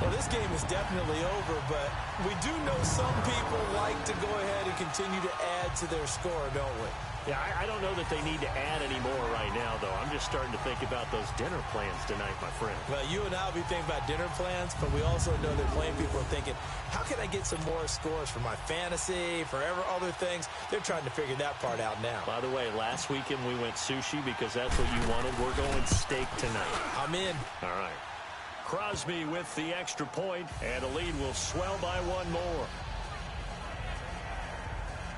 C: Well, this game is definitely over, but we do know some people like to go ahead and continue to add to their score, don't we?
B: Yeah, I don't know that they need to add any more right now, though. I'm just starting to think about those dinner plans tonight, my friend.
C: Well, you and I will be thinking about dinner plans, but we also know that playing people are thinking, how can I get some more scores for my fantasy, for other things? They're trying to figure that part out now.
B: By the way, last weekend we went sushi because that's what you wanted. We're going steak tonight.
C: I'm in.
B: All right. Crosby with the extra point, and the lead will swell by one more.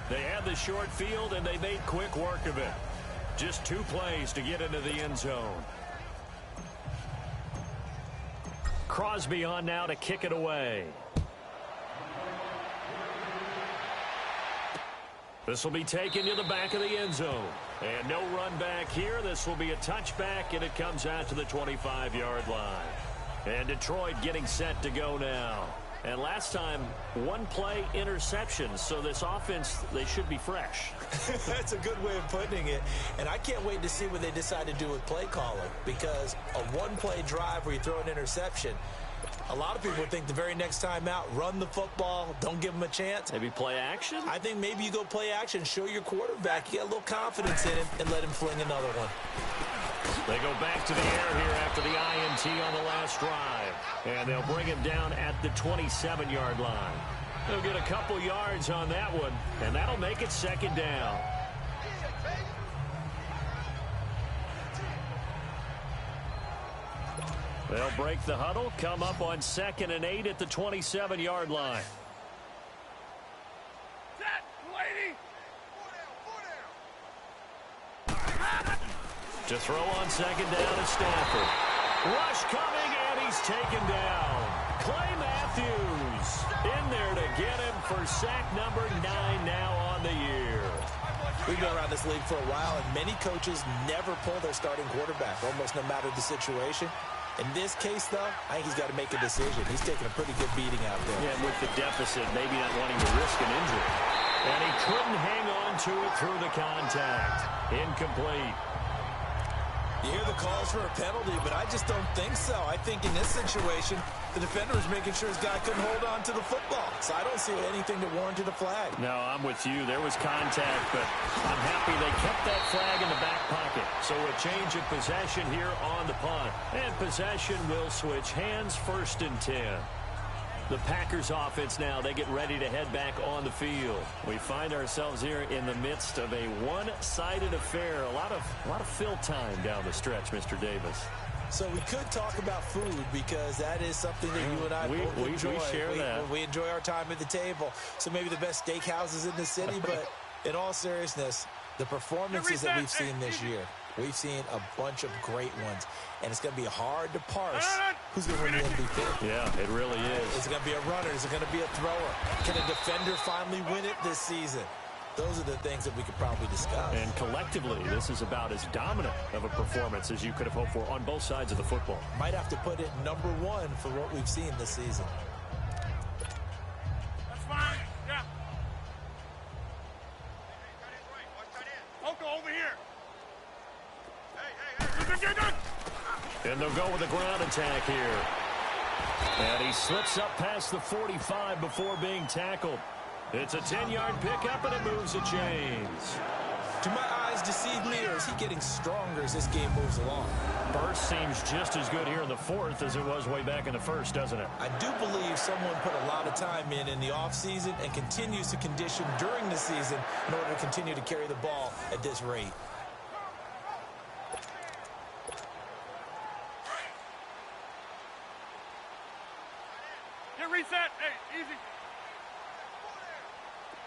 B: They had the short field, and they made quick work of it. Just 2 plays to get into the end zone. Crosby on now to kick it away. This will be taken to the back of the end zone. And no run back here. This will be a touchback, and it comes out to the 25-yard line. And Detroit getting set to go now. And last time, 1 play interception. So this offense, they should be fresh.
C: That's a good way of putting it. And I can't wait to see what they decide to do with play calling. Because a 1-play drive where you throw an interception, a lot of people think the very next time out, run the football, don't give them a chance.
B: Maybe play action?
C: I think maybe you go play action, show your quarterback you got a little confidence in him, and let him fling another one.
B: They go back to the air here after the INT on the last drive. And they'll bring him down at the 27-yard line. They'll get a couple yards on that one, and that'll make it 2nd down. They'll break the huddle, come up on 2nd and 8 at the 27-yard line.
D: Set. 280.
B: To throw on 2nd down is Stafford. Rush coming, and he's taken down. Clay Matthews in there to get him for sack number 9 now on the year.
C: We've been around this league for a while, and many coaches never pull their starting quarterback, almost no matter the situation. In this case, though, I think he's got to make a decision. He's taking a pretty good beating out there.
B: Yeah, with the deficit, maybe not wanting to risk an injury. And he couldn't hang on to it through the contact. Incomplete.
C: You hear the calls for a penalty, but I just don't think so. I think in this situation, the defender was making sure his guy couldn't hold on to the football. So I don't see anything that warranted a flag.
B: No, I'm with you. There was contact, but I'm happy they kept that flag in the back pocket. So a change of possession here on the punt. And possession will switch hands, 1st and 10. The Packers offense now, they get ready to head back on the field. We find ourselves here in the midst of a one-sided affair. A lot of fill time down the stretch, Mr. Davis.
C: So we could talk about food because that is something that you and I both enjoy.
B: We share that.
C: We enjoy our time at the table. So maybe the best steakhouses in the city, but in all seriousness, the performances that we've seen this year, we've seen a bunch of great ones. And it's going to be hard to parse who's going to win the MVP.
B: Yeah, it really is.
C: Is it going to be a runner? Is it going to be a thrower? Can a defender finally win it this season? Those are the things that we could probably discuss.
B: And collectively, this is about as dominant of a performance as you could have hoped for on both sides of the football.
C: Might have to put it number one for what we've seen this season.
D: That's fine. Yeah. Oko, over here. Hey.
B: And they'll go with a ground attack here. And he slips up past the 45 before being tackled. It's a 10-yard pickup, and it moves the chains.
C: Do my eyes deceive me, or is he getting stronger as this game moves along?
B: Burst seems just as good here in the fourth as it was way back in the first, doesn't it?
C: I do believe someone put a lot of time in the offseason and continues to condition during the season in order to continue to carry the ball at this rate.
D: Get reset. Hey, easy.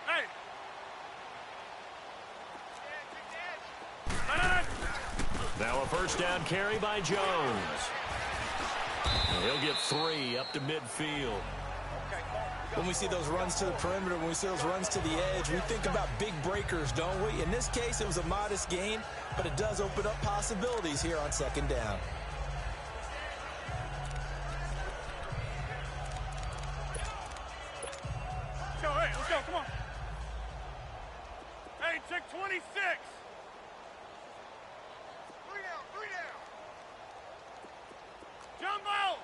D: Hey.
B: Now a first down carry by Jones. And he'll get 3 up to midfield.
C: When we see those runs to the perimeter, when we see those runs to the edge, we think about big breakers, don't we? In this case, it was a modest gain, but it does open up possibilities here on second down.
D: Let's go, hey, let's go, come on. Hey, check 26. 3 down. Jumbo.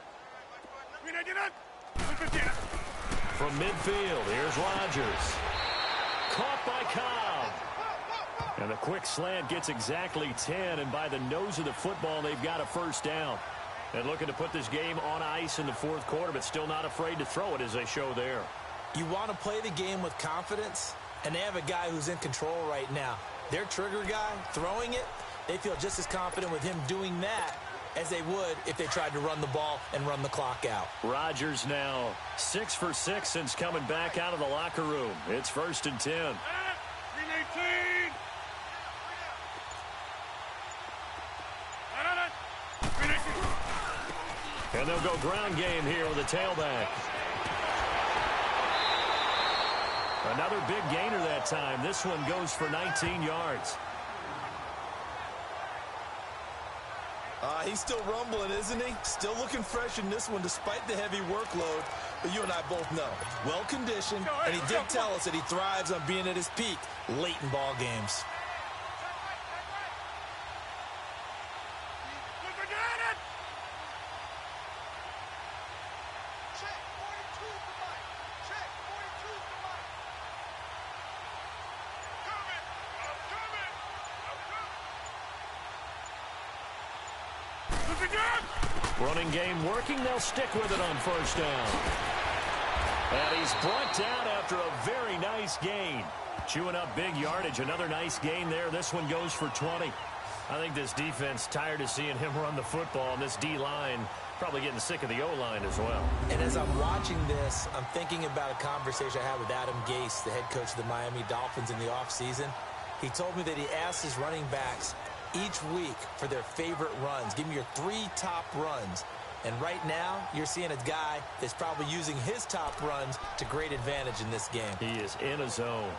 B: From midfield, here's Rodgers. Caught by Cobb. And the quick slant gets exactly 10, and by the nose of the football, they've got a first down. And looking to put this game on ice in the fourth quarter, but still not afraid to throw it as they show there.
C: You want to play the game with confidence, and they have a guy who's in control right now. Their trigger guy throwing it, they feel just as confident with him doing that as they would if they tried to run the ball and run the clock out.
B: Rodgers now 6 for 6 since coming back out of the locker room. It's 1st and 10.
D: 18.
B: And they'll go ground game here with a tailback. Another big gainer that time. This one goes for 19 yards.
C: He's still rumbling, isn't he? Still looking fresh in this one despite the heavy workload. But you and I both know, well-conditioned, and he did tell us that he thrives on being at his peak late in ball games.
B: Running game working. They'll stick with it on first down. And he's brought down after a very nice gain. Chewing up big yardage. Another nice gain there. This one goes for 20. I think this defense tired of seeing him run the football, and this D-line probably getting sick of the O-line as well.
C: And as I'm watching this, I'm thinking about a conversation I had with Adam Gase, the head coach of the Miami Dolphins in the offseason. He told me that he asked his running backs each week for their favorite runs. Give me your 3 top runs. And right now, you're seeing a guy that's probably using his top runs to great advantage in this game.
B: He is in a zone.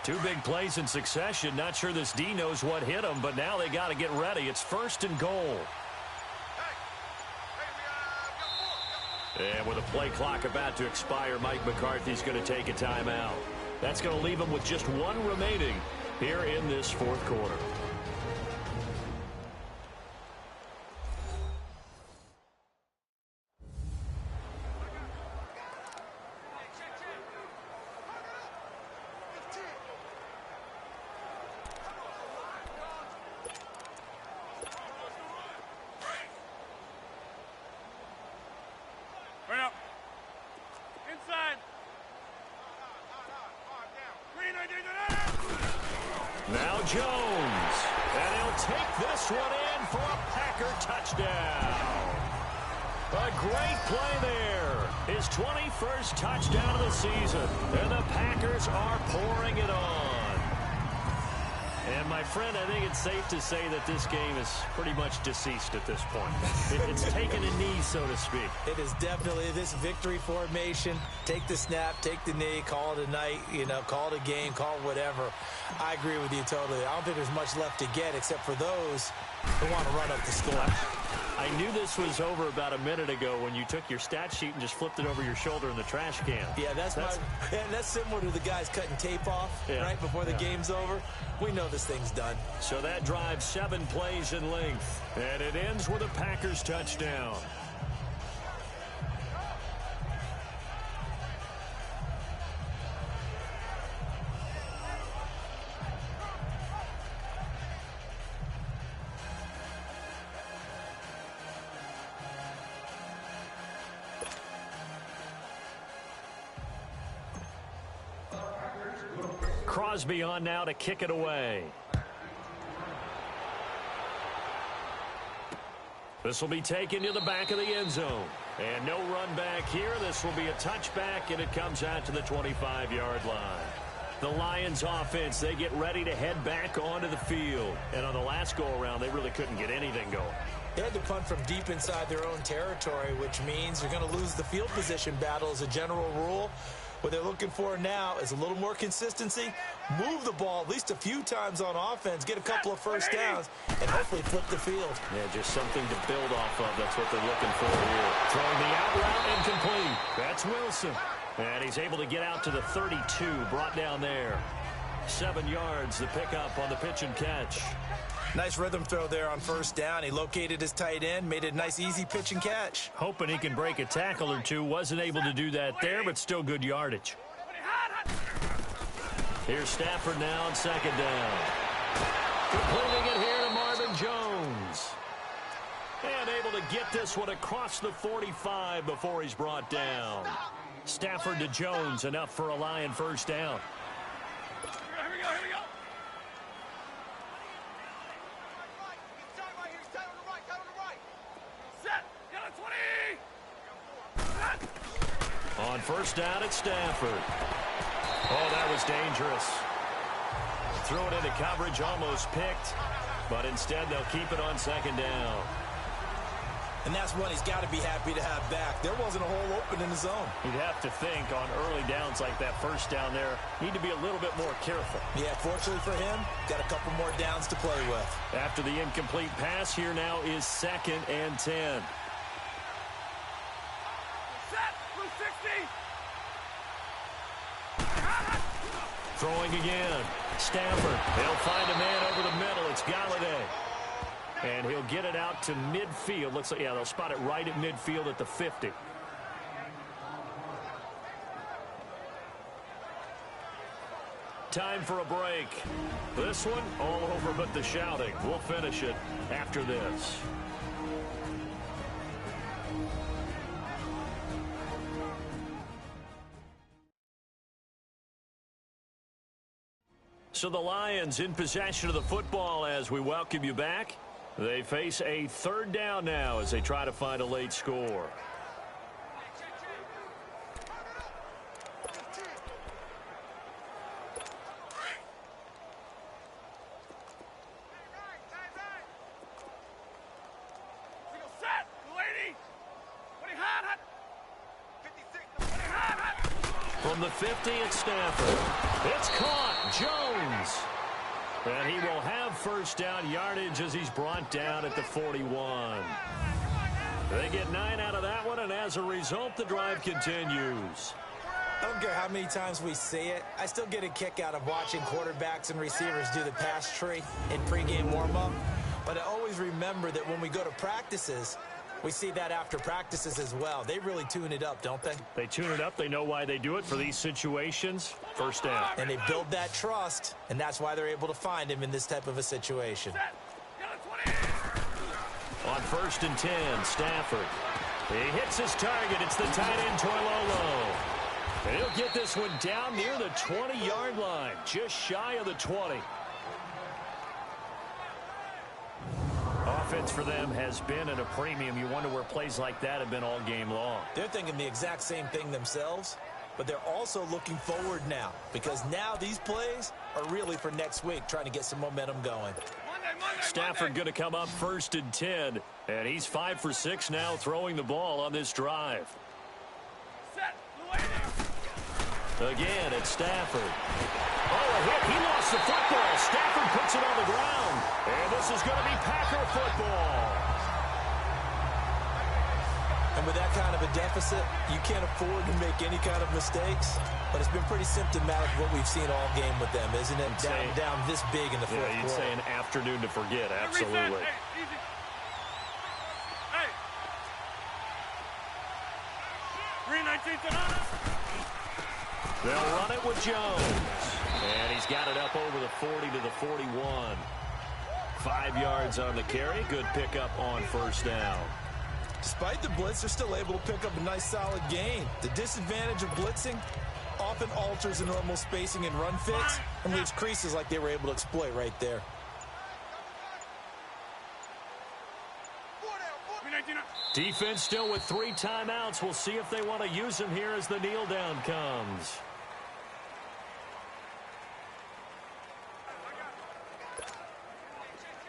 B: 2 big plays in succession. Not sure this D knows what hit him, but now they got to get ready. It's 1st and goal. And with a play clock about to expire, Mike McCarthy's going to take a timeout. That's going to leave him with just 1 remaining here in this fourth quarter.
D: Right up. Inside.
B: Now Jones, and he'll take this one in for a Packer touchdown. A great play there. His 21st touchdown of the season. And the Packers are pouring it on. And, my friend, I think it's safe to say that this game is pretty much deceased at this point. It's taken a knee, so to speak.
C: It is definitely this victory formation. Take the snap, take the knee, call it a night, call it a game, call it whatever. I agree with you totally. I don't think there's much left to get except for those who want to run up the score.
B: I knew this was over about a minute ago when you took your stat sheet and just flipped it over your shoulder in the trash can.
C: Yeah, that's similar to the guys cutting tape off right before the game's over. We know this thing's done.
B: So that drive 7 plays in length, and it ends with a Packers touchdown. Crosby on now to kick it away. This will be taken to the back of the end zone. And no run back here. This will be a touchback, and it comes out to the 25-yard line. The Lions offense, they get ready to head back onto the field. And on the last go-around, they really couldn't get anything going.
C: They had to punt from deep inside their own territory, which means they're going to lose the field position battle as a general rule. What they're looking for now is a little more consistency, move the ball at least a few times on offense, get a couple of first downs, and hopefully flip the field.
B: Yeah, just something to build off of. That's what they're looking for here. Throwing the out route incomplete. That's Wilson. And he's able to get out to the 32, brought down there. 7 yards, the pickup on the pitch and catch.
C: Nice rhythm throw there on first down. He located his tight end, made it a nice, easy pitch and catch.
B: Hoping he can break a tackle or two. Wasn't able to do that there, but still good yardage. Here's Stafford now on second down. Completing it here to Marvin Jones. And able to get this one across the 45 before he's brought down. Stafford to Jones, enough for a Lion first down.
D: Here we go.
B: On first down, it's Stafford. Oh, that was dangerous. Threw it into coverage, almost picked. But instead, they'll keep it on second down.
C: And that's one he's got to be happy to have back. There wasn't a hole open in the zone.
B: You'd have to think on early downs like that first down there, need to be a little bit more careful.
C: Yeah, fortunately for him, got a couple more downs to play with.
B: After the incomplete pass, here now is 2nd and 10. Throwing again. Stafford. They'll find a man over the middle. It's Galladay. And he'll get it out to midfield. Looks like, yeah, they'll spot it right at midfield at the 50. Time for a break. This one, all over but the shouting. We'll finish it after this. So the Lions in possession of the football as we welcome you back. They face a third down now as they try to find a late score. From the 50, it's Stafford. It's caught. Jones. And he will have first down yardage as he's brought down at the 41. They get 9 out of that one, and as a result, the drive continues.
C: I don't care how many times we see it. I still get a kick out of watching quarterbacks and receivers do the pass tree in pregame warm-up. But I always remember that when we go to practices, we see that after practices as well. They really tune it up, don't they?
B: They tune it up. They know why they do it for these situations. First down.
C: And they build that trust, and that's why they're able to find him in this type of a situation.
B: On 1st and 10, Stafford. He hits his target. It's the tight end, Toilolo. And he'll get this one down near the 20-yard line, just shy of the 20. defense for them has been at a premium. You wonder where plays like that have been all game long.
C: They're thinking the exact same thing themselves, but they're also looking forward now because now these plays are really for next week, trying to get some momentum going.
B: Stafford going to come up 1st and 10, and he's 5 for 6 now throwing the ball on this drive. Again, it's Stafford. Oh, a hit. He lost the football. Stafford puts it on the ground. And this is going to be Packer football.
C: And with that kind of a deficit, you can't afford to make any kind of mistakes. But it's been pretty symptomatic of what we've seen all game with them, isn't it? Down this big in the fourth quarter.
B: You'd say an afternoon to forget. Absolutely.
D: Hey. 3-19
B: They'll run it with Jones. And he's got it up over the 40 to the 41. 5 yards on the carry. Good pickup on 1st down.
C: Despite the blitz, they're still able to pick up a nice solid gain. The disadvantage of blitzing often alters the normal spacing and run fits and leaves creases like they were able to exploit right there.
B: Defense still with 3 timeouts. We'll see if they want to use them here as the kneel down comes.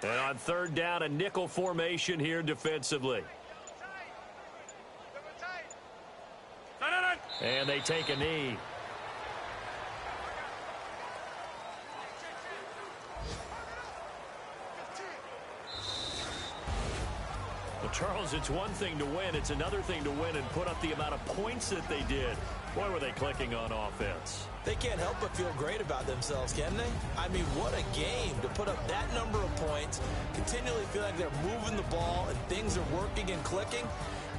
B: And on 3rd down, a nickel formation here defensively. And they take a knee. Well, Charles, it's one thing to win. It's another thing to win and put up the amount of points that they did. Boy, were they clicking on offense.
C: They can't help but feel great about themselves, can they? I mean, what a game to put up that number of points, continually feel like they're moving the ball and things are working and clicking.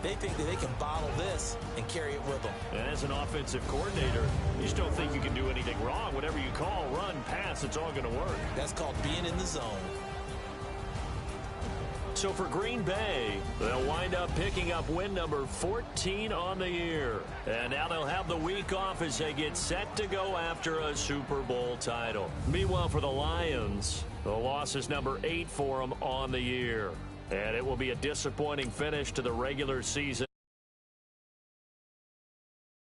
C: They think that they can bottle this and carry it with them.
B: And as an offensive coordinator, you just don't think you can do anything wrong. Whatever you call, run, pass, it's all going to work.
C: That's called being in the zone.
B: So for Green Bay, they'll wind up picking up win number 14 on the year. And now they'll have the week off as they get set to go after a Super Bowl title. Meanwhile, for the Lions, the loss is number 8 for them on the year. And it will be a disappointing finish to the regular season.